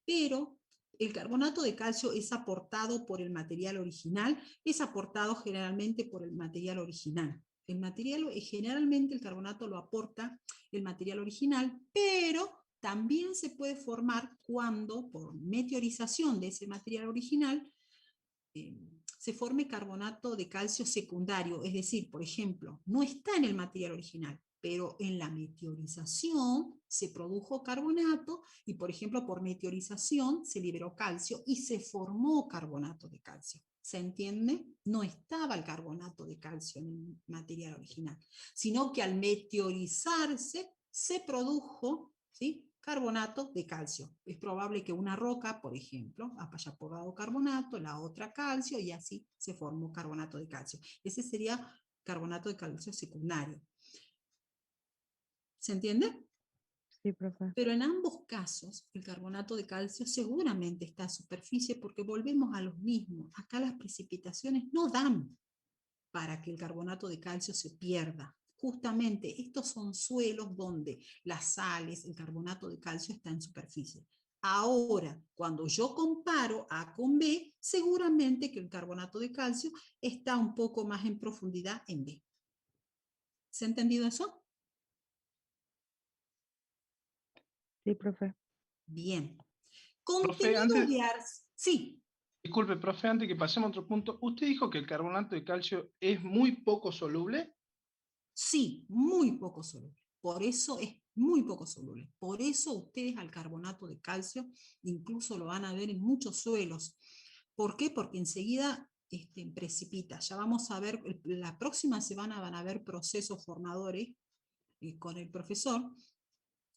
Pero el carbonato de calcio es aportado por el material original, es aportado generalmente por el material original. Generalmente el carbonato lo aporta el material original, pero también se puede formar cuando, por meteorización de ese material original, se forme carbonato de calcio secundario, es decir, por ejemplo, no está en el material original, pero en la meteorización se produjo carbonato y, por ejemplo, por meteorización se liberó calcio y se formó carbonato de calcio. ¿Se entiende? No estaba el carbonato de calcio en el material original, sino que al meteorizarse se produjo, ¿sí?, carbonato de calcio. Es probable que una roca, por ejemplo, haya aportado carbonato, la otra calcio, y así se formó carbonato de calcio. Ese sería carbonato de calcio secundario. ¿Se entiende? Sí, profe. Pero en ambos casos, el carbonato de calcio seguramente está a superficie porque volvemos a los mismos. Acá las precipitaciones no dan para que el carbonato de calcio se pierda. Justamente estos son suelos donde las sales, el carbonato de calcio está en superficie. Ahora, cuando yo comparo A con B, seguramente que el carbonato de calcio está un poco más en profundidad en B. ¿Se ha entendido eso? Sí, profe. Bien. Profe, Contenido de arcilla. Sí. Disculpe, profe, antes que pasemos a otro punto, ¿usted dijo que el carbonato de calcio es muy poco soluble? Sí, muy poco soluble. Por eso es muy poco soluble. Por eso ustedes al carbonato de calcio incluso lo van a ver en muchos suelos. ¿Por qué? Porque enseguida precipita. Ya vamos a ver, la próxima semana van a ver procesos formadores con el profesor,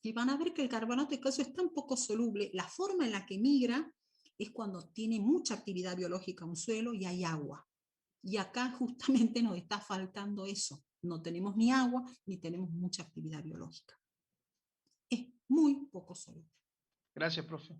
y van a ver que el carbonato de calcio es tan poco soluble. La forma en la que migra es cuando tiene mucha actividad biológica un suelo y hay agua. Y acá justamente nos está faltando eso. No tenemos ni agua, ni tenemos mucha actividad biológica. Es muy poco soluble. Gracias, profe.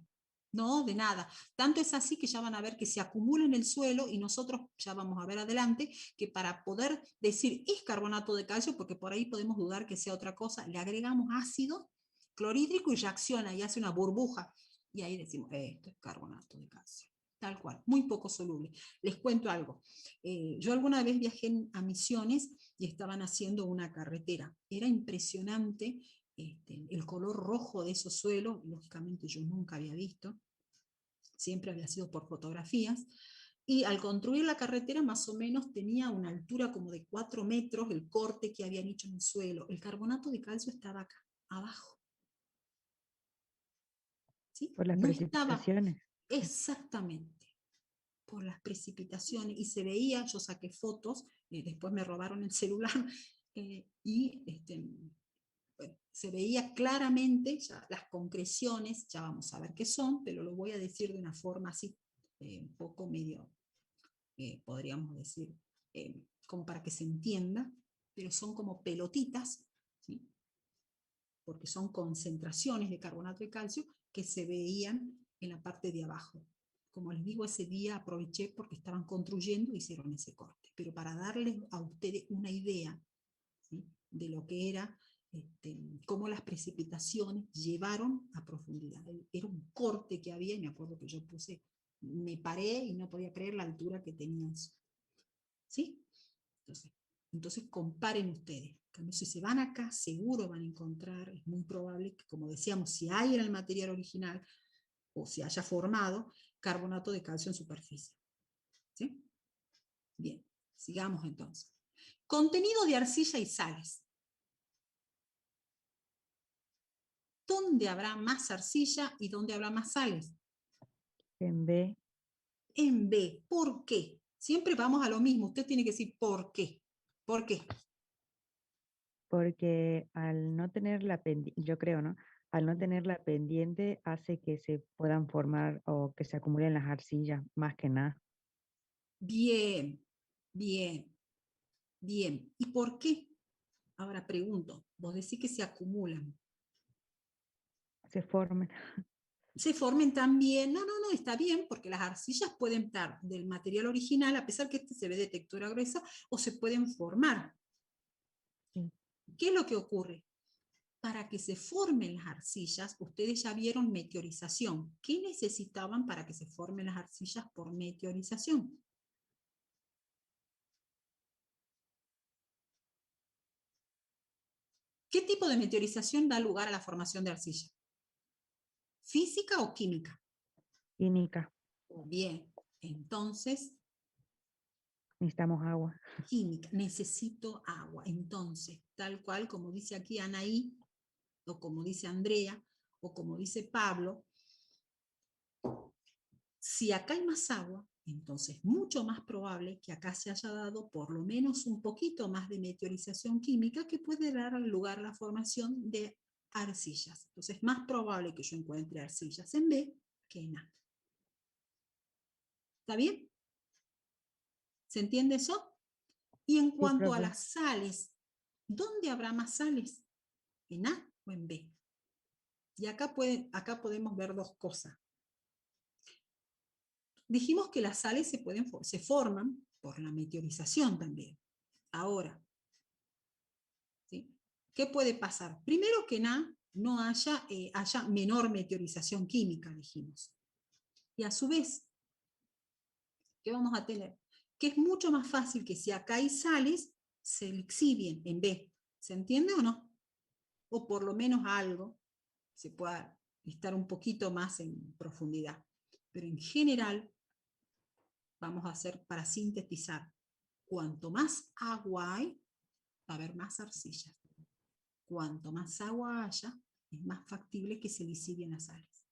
No, de nada. Tanto es así que ya van a ver que se acumula en el suelo y nosotros ya vamos a ver adelante que para poder decir es carbonato de calcio, porque por ahí podemos dudar que sea otra cosa, le agregamos ácido clorhídrico y reacciona y hace una burbuja. Y ahí decimos, esto es carbonato de calcio. Tal cual, muy poco soluble. Les cuento algo. Yo alguna vez viajé a Misiones y estaban haciendo una carretera. Era impresionante el color rojo de esos suelos, lógicamente yo nunca había visto, siempre había sido por fotografías, y al construir la carretera más o menos tenía una altura como de 4 metros el corte que habían hecho en el suelo. El carbonato de calcio estaba acá, abajo. ¿Sí? Por las No estaba precipitaciones. exactamente por las precipitaciones, y se veía, yo saqué fotos, después me robaron el celular, y bueno, se veía claramente ya las concreciones, ya vamos a ver qué son, pero lo voy a decir de una forma así, un poco medio, podríamos decir, como para que se entienda, pero son como pelotitas, ¿sí? Porque son concentraciones de carbonato de calcio que se veían en la parte de abajo. Como les digo, ese día aproveché porque estaban construyendo y hicieron ese corte, pero para darles a ustedes una idea, ¿sí?, de lo que era, cómo las precipitaciones llevaron a profundidad. Era un corte que había, y me acuerdo que yo puse, me paré y no podía creer la altura que tenían. ¿Sí? Entonces comparen ustedes. Si se van acá, seguro van a encontrar, es muy probable que, como decíamos, si hay en el material original, o si haya formado, carbonato de calcio en superficie. ¿Sí? Bien, sigamos entonces. Contenido de arcilla y sales. ¿Dónde habrá más arcilla y dónde habrá más sales? En B. En B. ¿Por qué? Siempre vamos a lo mismo. Usted tiene que decir ¿por qué? ¿Por qué? Porque al no tener la pendiente, yo creo, ¿no? Al no tener la pendiente hace que se puedan formar o que se acumulen las arcillas, más que nada. Bien, bien, bien. ¿Y por qué? Ahora pregunto, vos decís que se acumulan. Se forman. Se formen también, no, está bien, porque las arcillas pueden estar del material original, a pesar que este se ve de textura gruesa, o se pueden formar. Sí. ¿Qué es lo que ocurre? Para que se formen las arcillas, ustedes ya vieron meteorización. ¿Qué necesitaban para que se formen las arcillas por meteorización? ¿Qué tipo de meteorización da lugar a la formación de arcilla? ¿Física o química? Química. Bien, entonces... Necesitamos agua. Química, necesito agua. Entonces, tal cual como dice aquí Anaí, o como dice Andrea, o como dice Pablo, si acá hay más agua, entonces mucho más probable que acá se haya dado por lo menos un poquito más de meteorización química que puede dar lugar a la formación de arcillas. Entonces es más probable que yo encuentre arcillas en B que en A. ¿Está bien? ¿Se entiende eso? Y en cuanto a las sales, ¿dónde habrá más sales? ¿En A o en B? Y acá podemos ver dos cosas. Dijimos que las sales se forman por la meteorización también. Ahora, ¿sí? ¿Qué puede pasar? Primero que nada, no haya menor meteorización química, dijimos. Y a su vez, ¿qué vamos a tener? Que es mucho más fácil que si acá hay sales, se exhibien en B. ¿Se entiende o no? O por lo menos algo se pueda estar un poquito más en profundidad. Pero en general, vamos a hacer para sintetizar. Cuanto más agua hay, va a haber más arcillas. Cuanto más agua haya, es más factible que se disibien las sales.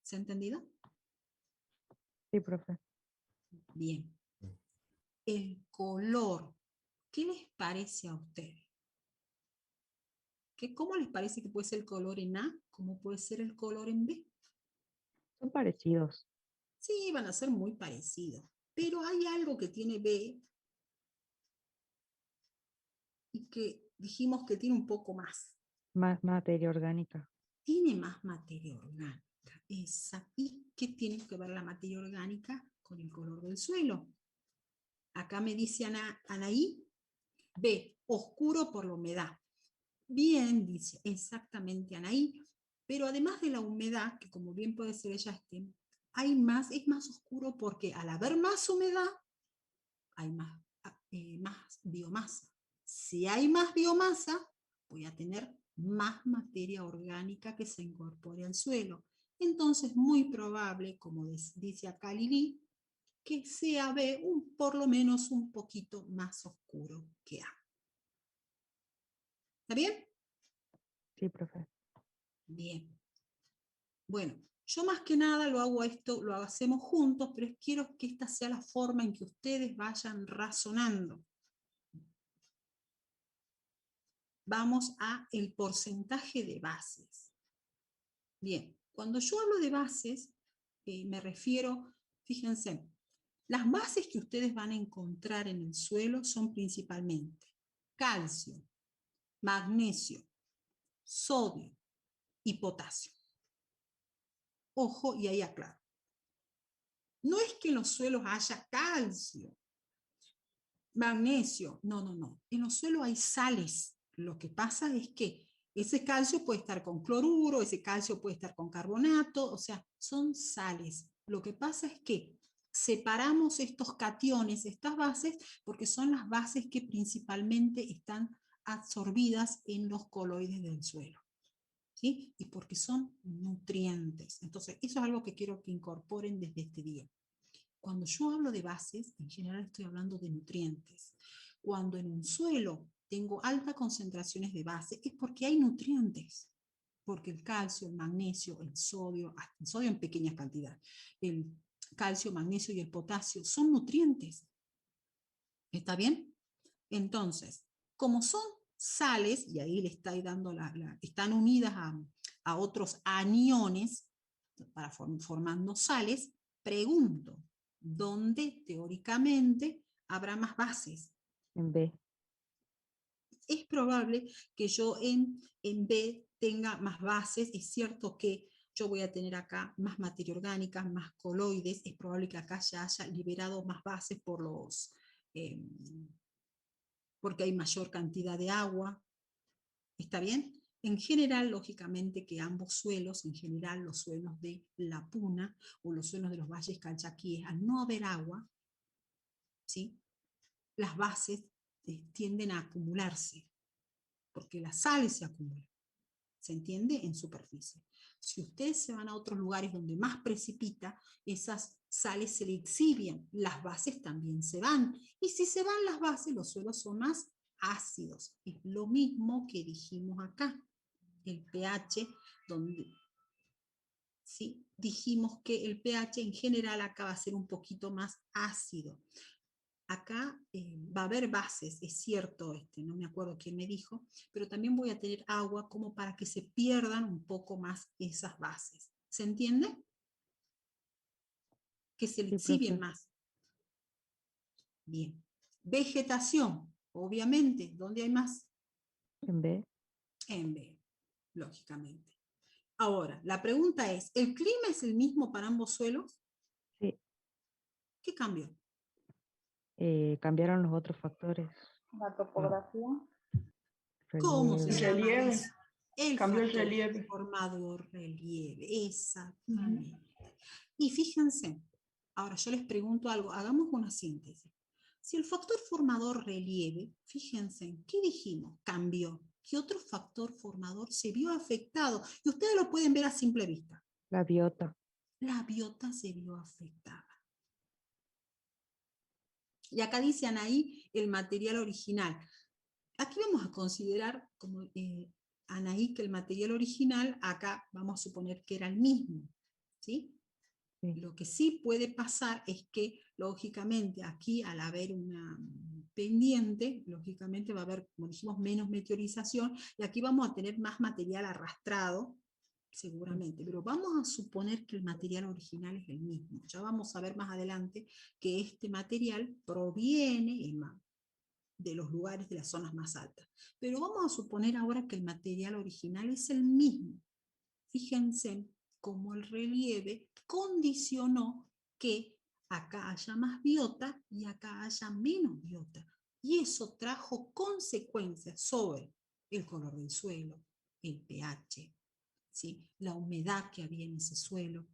¿Se ha entendido? Sí, profe. Bien. El color, ¿qué les parece a ustedes? ¿Cómo les parece que puede ser el color en A? ¿Cómo puede ser el color en B? Son parecidos. Sí, van a ser muy parecidos. Pero hay algo que tiene B y que dijimos que tiene un poco más. Más materia orgánica. Tiene más materia orgánica. Exacto. ¿Y qué tiene que ver la materia orgánica con el color del suelo? Acá me dice Anaí, B, oscuro por la humedad. Bien, dice exactamente Anaí, pero además de la humedad, que como bien puede ser ella, es más oscuro porque al haber más humedad, hay más biomasa. Si hay más biomasa, voy a tener más materia orgánica que se incorpore al suelo. Entonces, muy probable, como dice acá Lili, que sea B por lo menos un poquito más oscuro que A. ¿Está bien? Sí, profe. Bien. Bueno, yo más que nada lo hacemos juntos, pero quiero que esta sea la forma en que ustedes vayan razonando. Vamos a el porcentaje de bases. Bien, cuando yo hablo de bases, me refiero, fíjense, las bases que ustedes van a encontrar en el suelo son principalmente calcio, magnesio, sodio y potasio. Ojo, y ahí aclaro. No es que en los suelos haya calcio, magnesio, no. En los suelos hay sales. Lo que pasa es que ese calcio puede estar con cloruro, ese calcio puede estar con carbonato, o sea, son sales. Lo que pasa es que separamos estos cationes, estas bases, porque son las bases que principalmente están absorbidas en los coloides del suelo. ¿Sí? Y porque son nutrientes. Entonces, eso es algo que quiero que incorporen desde este día. Cuando yo hablo de bases, en general estoy hablando de nutrientes. Cuando en un suelo tengo altas concentraciones de base, es porque hay nutrientes. Porque el calcio, el magnesio, el sodio en pequeñas cantidades, el calcio, magnesio y el potasio son nutrientes. ¿Está bien? Entonces, como son sales, y ahí le estáis dando están unidas a otros aniones, formando sales, pregunto, ¿dónde teóricamente habrá más bases? En B. Es probable que yo en B tenga más bases, es cierto que yo voy a tener acá más materia orgánica, más coloides, es probable que acá ya haya liberado más bases porque hay mayor cantidad de agua. ¿Está bien? En general, lógicamente, que ambos suelos, en general los suelos de la Puna o los suelos de los valles calchaquíes, al no haber agua, ¿sí? Las bases tienden a acumularse, porque las sales se acumulan. ¿Se entiende? En superficie. Si ustedes se van a otros lugares donde más precipita, esas sales se le exhiben, las bases también se van. Y si se van las bases, los suelos son más ácidos. Es lo mismo que dijimos acá. El pH, donde ¿sí? Dijimos que el pH en general acá va a ser un poquito más ácido. Acá va a haber bases, es cierto, no me acuerdo quién me dijo, pero también voy a tener agua como para que se pierdan un poco más esas bases. ¿Se entiende? Que se Sí, lixiven profe. más. Bien. Vegetación, obviamente, ¿dónde hay más? En B. En B, lógicamente. Ahora, la pregunta es, ¿el clima es el mismo para ambos suelos? Sí. ¿Qué cambió? Cambiaron los otros factores. La topografía. ¿Cómo se Relieve. llama Relieve. eso? El Cambió el factor relieve. formador relieve, exactamente. Y fíjense, ahora yo les pregunto algo, hagamos una síntesis. Si el factor formador relieve, fíjense, ¿qué dijimos? Cambió. ¿Qué otro factor formador se vio afectado? Y ustedes lo pueden ver a simple vista. La biota. La biota se vio afectada. Y acá dicen ahí el material original. Aquí vamos a considerar, como Anaí, que el material original, acá vamos a suponer que era el mismo, ¿sí? Sí. Lo que sí puede pasar es que, lógicamente, aquí al haber una pendiente, lógicamente va a haber, como dijimos, menos meteorización, y aquí vamos a tener más material arrastrado, seguramente, pero vamos a suponer que el material original es el mismo. Ya vamos a ver más adelante que este material proviene de los lugares de las zonas más altas. Pero vamos a suponer ahora que el material original es el mismo. Fíjense cómo el relieve condicionó que acá haya más biota y acá haya menos biota. Y eso trajo consecuencias sobre el color del suelo, el pH, ¿sí? La humedad que había en ese suelo.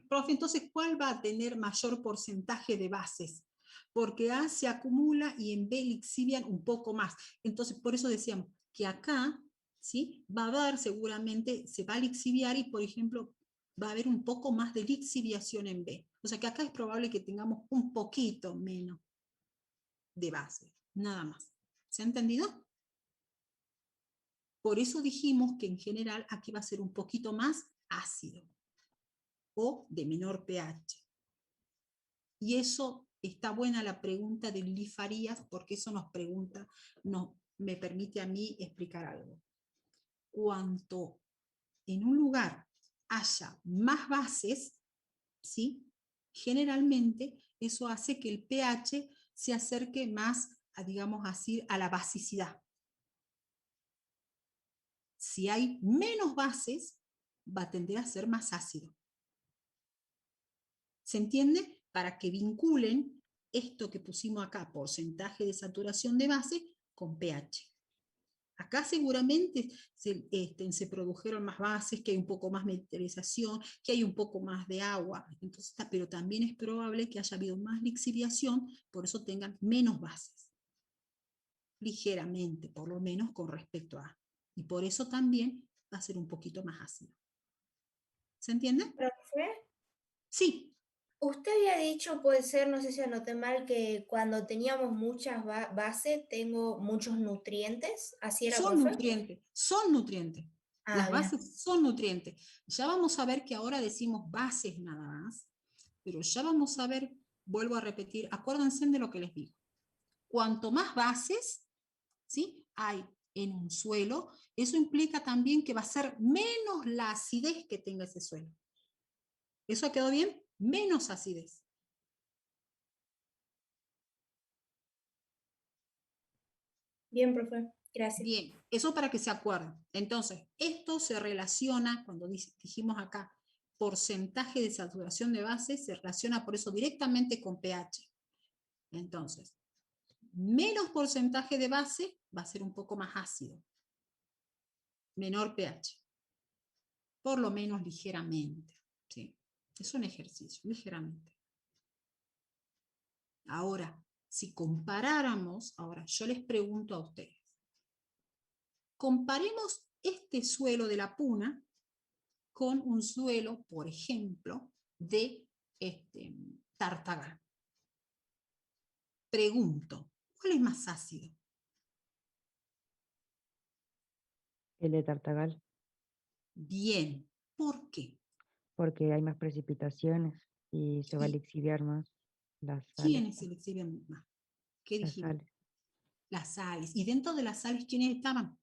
Profe, entonces, ¿cuál va a tener mayor porcentaje de bases? Porque A se acumula y en B lixivian un poco más. Entonces, por eso decíamos que acá, ¿sí? Va a haber seguramente, se va a lixiviar y, por ejemplo, va a haber un poco más de lixiviación en B. O sea que acá es probable que tengamos un poquito menos de base, nada más. ¿Se ha entendido? Por eso dijimos que en general aquí va a ser un poquito más ácido o de menor pH. Y eso está buena la pregunta de Lili Farías, porque eso nos pregunta, me permite a mí explicar algo. Cuanto en un lugar haya más bases, ¿sí? Generalmente eso hace que el pH se acerque más, digamos así, a la basicidad. Si hay menos bases, va a tender a ser más ácido. ¿Se entiende? Para que vinculen esto que pusimos acá, porcentaje de saturación de base, con pH. Acá seguramente se produjeron más bases, que hay un poco más meteorización, que hay un poco más de agua, entonces, pero también es probable que haya habido más lixiviación, por eso tengan menos bases. Ligeramente, por lo menos con respecto a. Y por eso también va a ser un poquito más ácido. ¿Se entiende? ¿Profe? Sí. Usted había dicho, puede ser, no sé si anoté mal, que cuando teníamos muchas bases, tengo muchos nutrientes. ¿Así era, Son profe? nutrientes, son nutrientes. Las Bien. bases son nutrientes. Ya vamos a ver que ahora decimos bases nada más, pero ya vamos a ver, vuelvo a repetir, acuérdense de lo que les digo. Cuanto más bases, ¿sí?, hay en un suelo, eso implica también que va a ser menos la acidez que tenga ese suelo. ¿Eso quedó bien? Menos acidez. Bien, profe. Gracias. Bien, eso para que se acuerden. Entonces, esto se relaciona, cuando dijimos acá, porcentaje de saturación de base, se relaciona por eso directamente con pH. Entonces, menos porcentaje de base va a ser un poco más ácido. Menor pH. Por lo menos ligeramente. ¿Sí? Es un ejercicio, ligeramente. Ahora, si comparáramos, ahora yo les pregunto a ustedes, comparemos este suelo de la Puna con un suelo, por ejemplo, de Tartagal. Pregunto, ¿cuál es más ácido? El de Tartagal. Bien, ¿por qué? Porque hay más precipitaciones y se va a lixiviar más. Las sales. ¿Quiénes se le exhiben más? ¿Qué Las dijimos? sales. Las sales. ¿Y dentro de las sales quiénes estaban?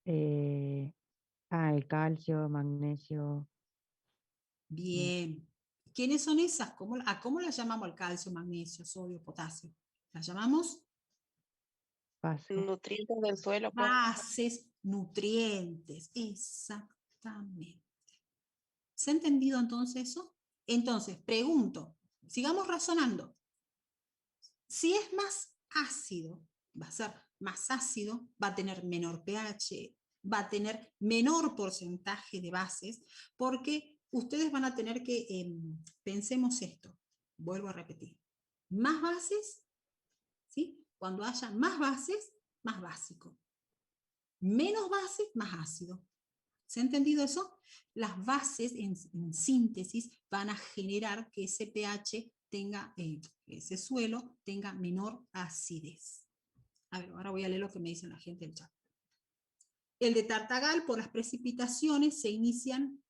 El calcio, magnesio. Bien. ¿Quiénes son esas? ¿Cómo las llamamos al calcio, magnesio, sodio, potasio? Las llamamos Bases. Nutrientes del suelo. bases nutrientes. Exactamente. ¿Se ha entendido entonces eso? Entonces, pregunto, sigamos razonando. Si es más ácido, va a ser más ácido, va a tener menor pH, va a tener menor porcentaje de bases, porque ustedes van a tener que, pensemos esto, vuelvo a repetir, más bases, ¿sí? Cuando haya más bases, más básico. Menos bases, más ácido. ¿Se ha entendido eso? Las bases en síntesis van a generar que ese pH tenga, ese suelo tenga menor acidez. A ver, ahora voy a leer lo que me dice la gente del chat. El de Tartagal, por las precipitaciones, se inician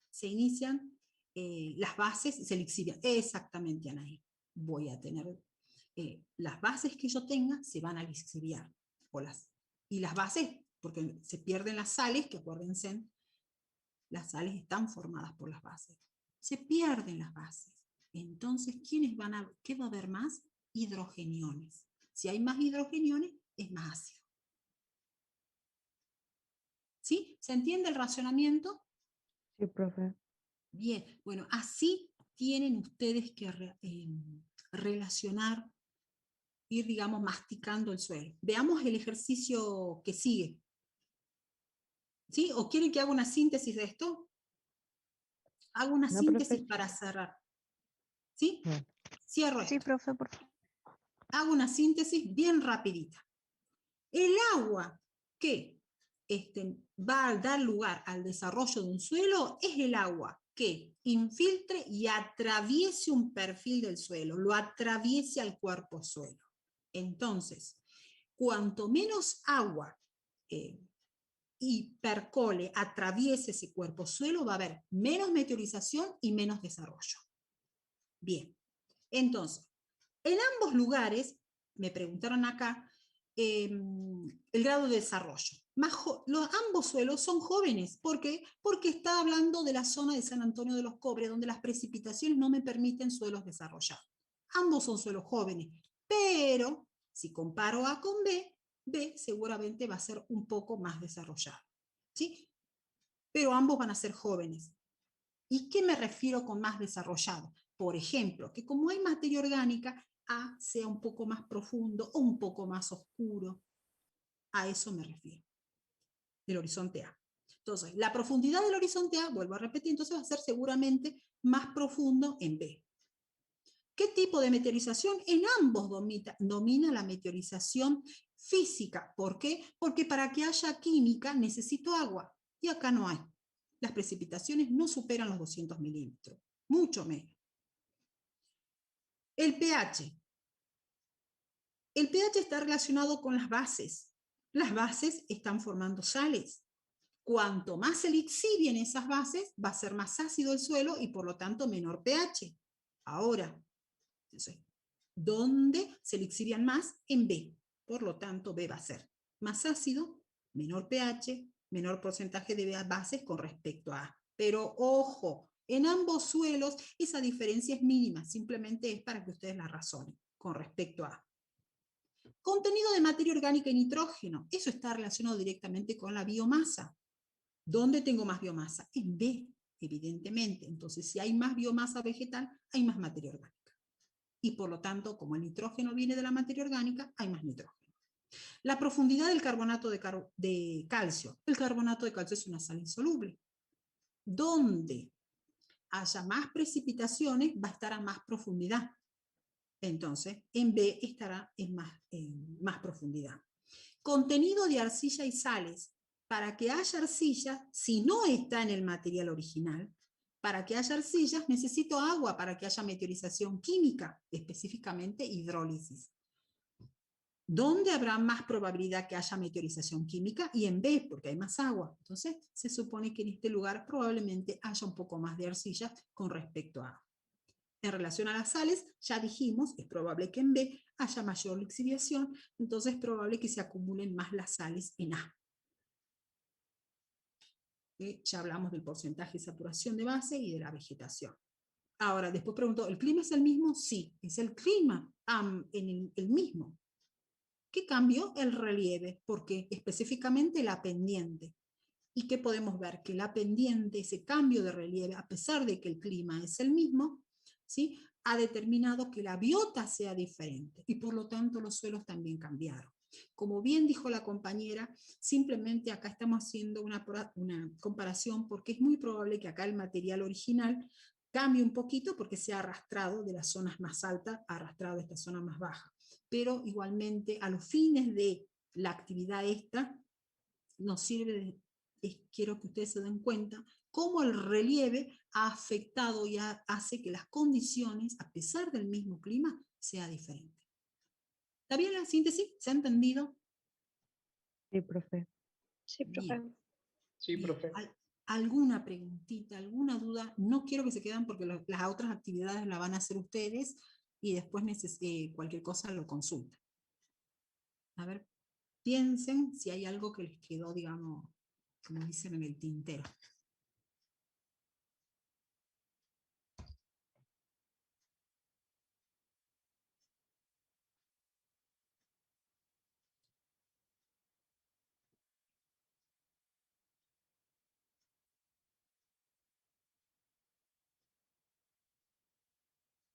las bases, se lixivian. Exactamente, Anaí. Voy a tener, las bases que yo tenga se van a lixiviar. Y las bases, porque se pierden las sales, que acuérdense, las sales están formadas por las bases. Se pierden las bases. Entonces, ¿qué va a haber más? Hidrogeniones. Si hay más hidrogeniones, es más ácido. ¿Sí? ¿Se entiende el razonamiento? Sí, profe. Bien, bueno, así tienen ustedes que relacionar, ir, digamos, masticando el suelo. Veamos el ejercicio que sigue. ¿Sí? ¿O quieren que haga una síntesis de esto? Hago una síntesis para cerrar. ¿Sí? No. Cierro esto. Sí, profe, por favor. Hago una síntesis bien rapidita. El agua que va a dar lugar al desarrollo de un suelo es el agua que infiltre y atraviese un perfil del suelo, lo atraviese al cuerpo suelo. Entonces, cuanto menos agua y percole, atraviese ese cuerpo suelo, va a haber menos meteorización y menos desarrollo. Bien, entonces, en ambos lugares, me preguntaron acá, el grado de desarrollo. Ambos suelos son jóvenes. ¿Por qué? Porque está hablando de la zona de San Antonio de los Cobres, donde las precipitaciones no me permiten suelos desarrollados. Ambos son suelos jóvenes, pero si comparo A con B seguramente va a ser un poco más desarrollado. ¿Sí? Pero ambos van a ser jóvenes. ¿Y qué me refiero con más desarrollado? Por ejemplo, que como hay materia orgánica, A sea un poco más profundo o un poco más oscuro. A eso me refiero, del horizonte A. Entonces, la profundidad del horizonte A, vuelvo a repetir, entonces va a ser seguramente más profundo en B. ¿Qué tipo de meteorización? En ambos domina la meteorización física. ¿Por qué? Porque para que haya química necesito agua, y acá no hay. Las precipitaciones no superan los 200 milímetros, mucho menos. El pH. El pH está relacionado con las bases. Las bases están formando sales. Cuanto más se lixivian esas bases, va a ser más ácido el suelo y por lo tanto menor pH. Ahora, entonces, ¿dónde se lixivian más? En B. Por lo tanto, B va a ser más ácido, menor pH, menor porcentaje de bases con respecto a A. Pero ojo, en ambos suelos esa diferencia es mínima, simplemente es para que ustedes la razonen con respecto a A. Contenido de materia orgánica y nitrógeno, eso está relacionado directamente con la biomasa. ¿Dónde tengo más biomasa? En B, evidentemente. Entonces, si hay más biomasa vegetal, hay más materia orgánica. Y por lo tanto, como el nitrógeno viene de la materia orgánica, hay más nitrógeno. La profundidad del carbonato de calcio. El carbonato de calcio es una sal insoluble. Donde haya más precipitaciones, va a estar a más profundidad. Entonces, en B estará en más profundidad. Contenido de arcilla y sales. Para que haya arcilla, si no está en el material original, para que haya arcillas necesito agua para que haya meteorización química, específicamente hidrólisis. ¿Dónde habrá más probabilidad que haya meteorización química? Y en B, porque hay más agua. Entonces, se supone que en este lugar probablemente haya un poco más de arcilla con respecto a A. En relación a las sales, ya dijimos, es probable que en B haya mayor lixiviación, entonces es probable que se acumulen más las sales en A. Ya hablamos del porcentaje de saturación de base y de la vegetación. Ahora, después pregunto, ¿el clima es el mismo? Sí, es el clima el mismo. ¿Qué cambió? El relieve, porque específicamente la pendiente. ¿Y qué podemos ver? Que la pendiente, ese cambio de relieve, a pesar de que el clima es el mismo, ¿sí?, ha determinado que la biota sea diferente, y por lo tanto los suelos también cambiaron. Como bien dijo la compañera, simplemente acá estamos haciendo una comparación, porque es muy probable que acá el material original cambie un poquito, porque se ha arrastrado de las zonas más altas, arrastrado de esta zona más baja. Pero igualmente, a los fines de la actividad esta, nos sirve quiero que ustedes se den cuenta cómo el relieve ha afectado y hace que las condiciones, a pesar del mismo clima, sea diferente. ¿Está bien la síntesis? ¿Se ha entendido? Sí, profe. Sí, profe. Bien. Sí, profe. ¿Alguna preguntita, alguna duda? No quiero que se queden porque las otras actividades las van a hacer ustedes y después cualquier cosa lo consultan. A ver, piensen si hay algo que les quedó, digamos, como dicen, en el tintero.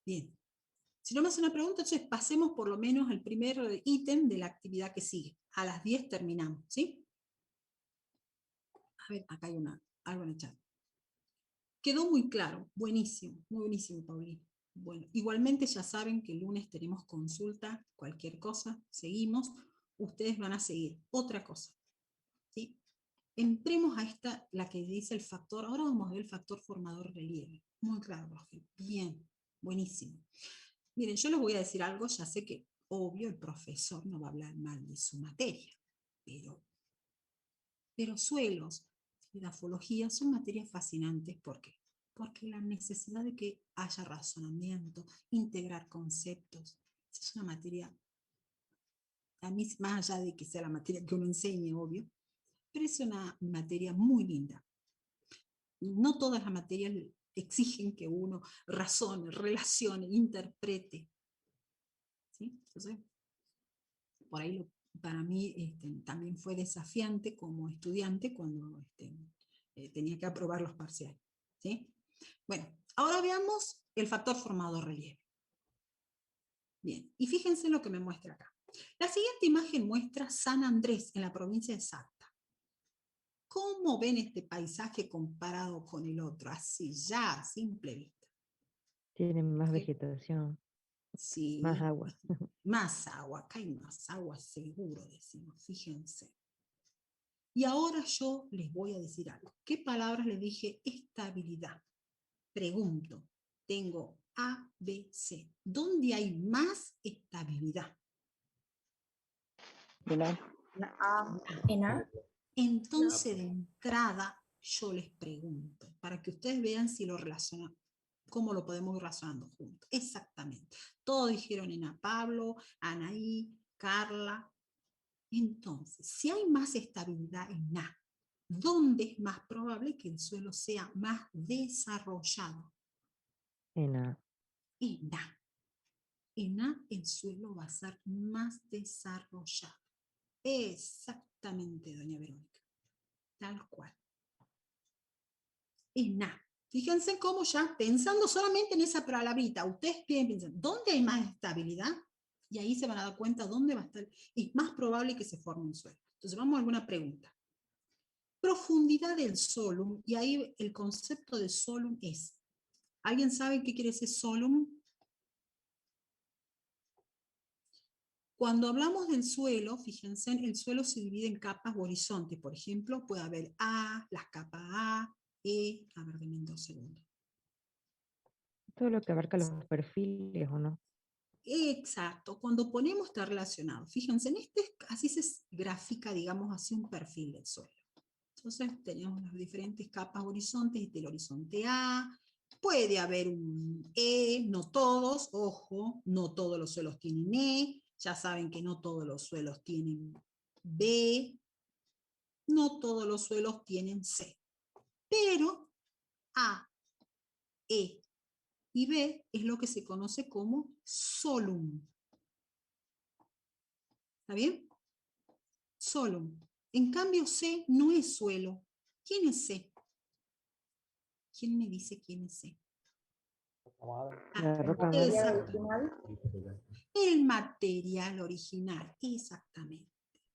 Bien. Si no me hace una pregunta, entonces pasemos por lo menos al primer ítem de la actividad que sigue. A las 10 terminamos, ¿sí? A ver, acá hay algo en el chat. Quedó muy claro, buenísimo, muy buenísimo, Paulina. Bueno, igualmente ya saben que el lunes tenemos consulta, cualquier cosa, seguimos, ustedes van a seguir. Otra cosa, ¿sí? Entremos a esta, la que dice el factor, ahora vamos a ver el factor formador relieve. Muy claro, Roger. Bien, buenísimo. Miren, yo les voy a decir algo, ya sé que, obvio, el profesor no va a hablar mal de su materia, pero suelos y grafología son materias fascinantes. ¿Por qué? Porque la necesidad de que haya razonamiento, integrar conceptos, es una materia, a mí más allá de que sea la materia que uno enseñe, obvio, pero es una materia muy linda. No todas las materias exigen que uno razone, relacione, interprete. ¿Sí? Entonces, por ahí para mí también fue desafiante como estudiante cuando tenía que aprobar los parciales. ¿Sí? Bueno, ahora veamos el factor formado relieve. Bien, y fíjense lo que me muestra acá. La siguiente imagen muestra San Andrés, en la provincia de Salta. ¿Cómo ven este paisaje comparado con el otro? Así ya, a simple vista. Tienen más vegetación, Sí, más agua. más agua, acá hay más agua seguro, decimos, fíjense. Y ahora yo les voy a decir algo. ¿Qué palabras les dije? Estabilidad. Pregunto, tengo A, B, C. ¿Dónde hay más estabilidad? En A. Entonces, de entrada, yo les pregunto, para que ustedes vean si lo relacionan, cómo lo podemos ir razonando juntos. Exactamente. Todos dijeron en A, Pablo, Anaí, Carla. Entonces, si hay más estabilidad en A, ¿dónde es más probable que el suelo sea más desarrollado? En A. En A. En A el suelo va a ser más desarrollado. Exactamente, doña Verónica. Tal cual. En A. Fíjense cómo ya, pensando solamente en esa palabrita, ustedes piensan, ¿dónde hay más estabilidad? Y ahí se van a dar cuenta dónde va a estar, es más probable que se forme un suelo. Entonces vamos a alguna pregunta. Profundidad del solum, y ahí el concepto de solum es, ¿alguien sabe qué quiere decir solum? Cuando hablamos del suelo, fíjense, el suelo se divide en capas o horizontes. Por ejemplo, puede haber A, las capas A, E, a ver, denme 2 segundos. Todo lo que abarca los perfiles, ¿o no? Exacto, cuando ponemos está relacionado. Fíjense, en así se grafica, digamos así, un perfil del suelo. Entonces tenemos las diferentes capas horizontes, el horizonte A, Puede haber un E, no todos, ojo, no todos los suelos tienen E, ya saben que no todos los suelos tienen B, no todos los suelos tienen C, pero A, E y B es lo que se conoce como solum. ¿Está bien? Solum. En cambio C no es suelo. ¿Quién es C? ¿Quién me dice quién es C? La roca madre. Exactamente. El material original, exactamente.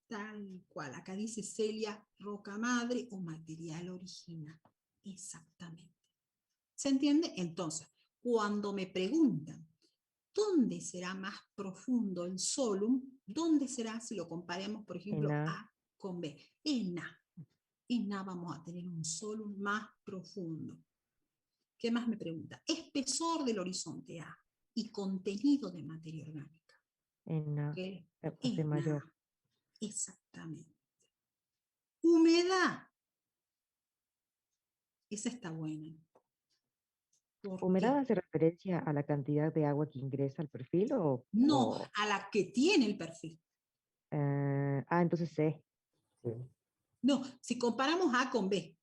Tal cual. Acá dice Celia, roca madre o material original. Exactamente. ¿Se entiende? Entonces, cuando me preguntan, ¿dónde será más profundo el solum? ¿Dónde será si lo comparamos, por ejemplo, A con B? En A. En A vamos a tener un solum más profundo. ¿Qué más me pregunta? Espesor del horizonte A y contenido de materia orgánica. En A, ¿Okay? en mayor. A. Exactamente. Humedad. Esa está buena. ¿Humedad hace referencia a la cantidad de agua que ingresa al perfil o...? No, a la que tiene el perfil. Entonces C. No, si comparamos A con B.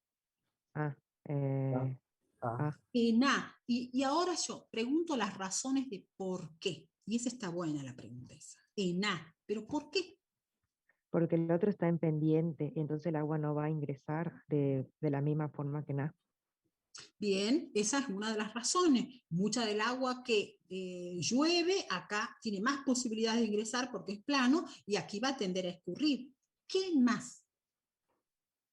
A. En A. Y ahora yo pregunto las razones de por qué. Y esa está buena la pregunta esa. En A. ¿Pero por qué? Porque el otro está en pendiente, y entonces el agua no va a ingresar de la misma forma que en A. Bien, esa es una de las razones. Mucha del agua que llueve acá tiene más posibilidades de ingresar porque es plano y aquí va a tender a escurrir. ¿Qué más?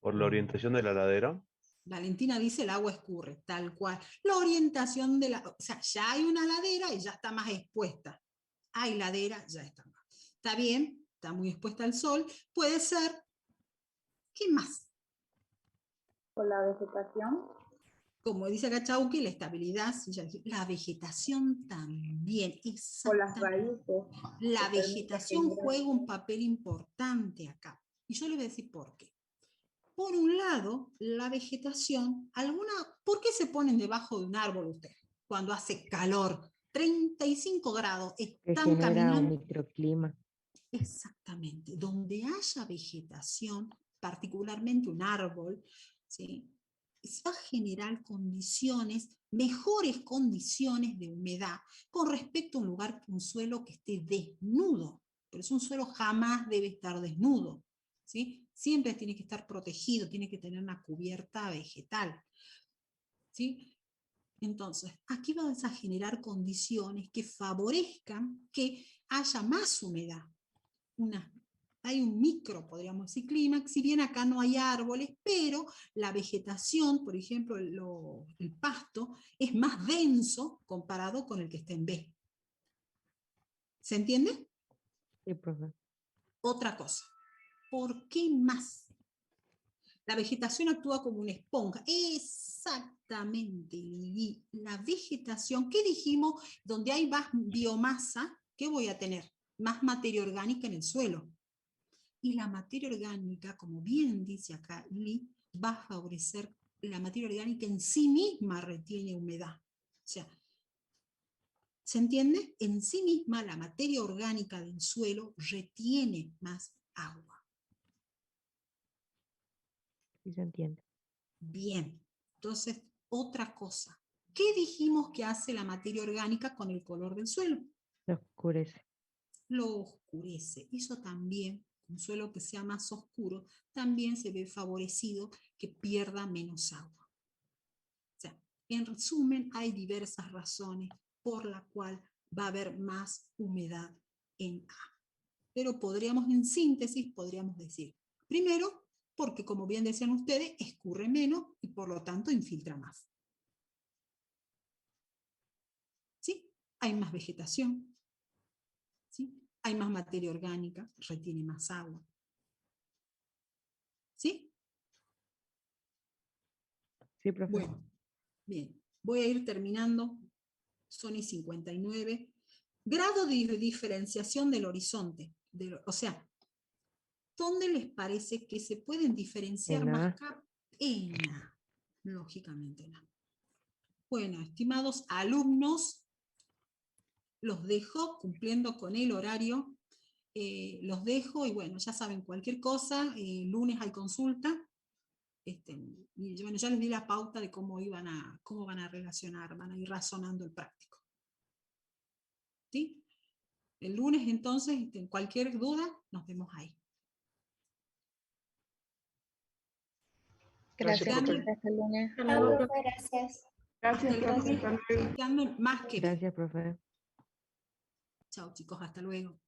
Por la orientación de la ladera. Valentina dice el agua escurre, tal cual. La orientación de la... O sea, ya hay una ladera y ya está más expuesta. Hay ladera, ya está más. Está bien, está muy expuesta al sol. Puede ser... ¿Qué más? Por la vegetación. Como dice acá Chauque, la estabilidad, la vegetación también. Por las raíces. La vegetación juega un papel importante acá. Y yo le voy a decir por qué. Por un lado, la vegetación, ¿por qué se ponen debajo de un árbol ustedes? Cuando hace calor, 35 grados, Que están genera un caminando. microclima. Exactamente. Donde haya vegetación, particularmente un árbol, ¿sí? Va a generar condiciones, mejores condiciones de humedad con respecto a un suelo que esté desnudo. Por eso un suelo jamás debe estar desnudo. ¿Sí? Siempre tiene que estar protegido, tiene que tener una cubierta vegetal. ¿Sí? Entonces, aquí vamos a generar condiciones que favorezcan que haya más humedad. Hay un micro, podríamos decir, clima, si bien acá no hay árboles, pero la vegetación, por ejemplo, el pasto, es más denso comparado con el que está en B. ¿Se entiende? Sí, profe. Otra cosa. ¿Por qué más? La vegetación actúa como una esponja. Exactamente. Y la vegetación, ¿qué dijimos? Donde hay más biomasa, ¿qué voy a tener? Más materia orgánica en el suelo. Y la materia orgánica, como bien dice acá Lee, va a favorecer, la materia orgánica en sí misma retiene humedad. O sea, ¿se entiende? En sí misma la materia orgánica del suelo retiene más agua. Sí se entiende. Bien, entonces, otra cosa. ¿Qué dijimos que hace la materia orgánica con el color del suelo? Lo oscurece. Lo oscurece. Eso también, un suelo que sea más oscuro, también se ve favorecido que pierda menos agua. O sea, en resumen, hay diversas razones por la cual va a haber más humedad en A. Pero en síntesis, podríamos decir, primero, porque como bien decían ustedes, escurre menos y por lo tanto infiltra más. ¿Sí? Hay más vegetación. ¿Sí? Hay más materia orgánica, retiene más agua. ¿Sí? Sí, profe. Bueno, bien. Voy a ir terminando. Son y 59. Grado de diferenciación del horizonte. O sea, ¿dónde les parece que se pueden diferenciar En más A. capas? En A. Lógicamente en A. Bueno, estimados alumnos, los dejo cumpliendo con el horario. Los dejo y bueno, ya saben, cualquier cosa, lunes hay consulta. Y bueno, ya les di la pauta de cómo van a relacionar, van a ir razonando el práctico. ¿Sí? El lunes entonces, cualquier duda, nos vemos ahí. Gracias, profe. Hasta el lunes. Gracias. Gracias, Hasta profe. luego. Más que Gracias, profe. Chao chicos, hasta luego.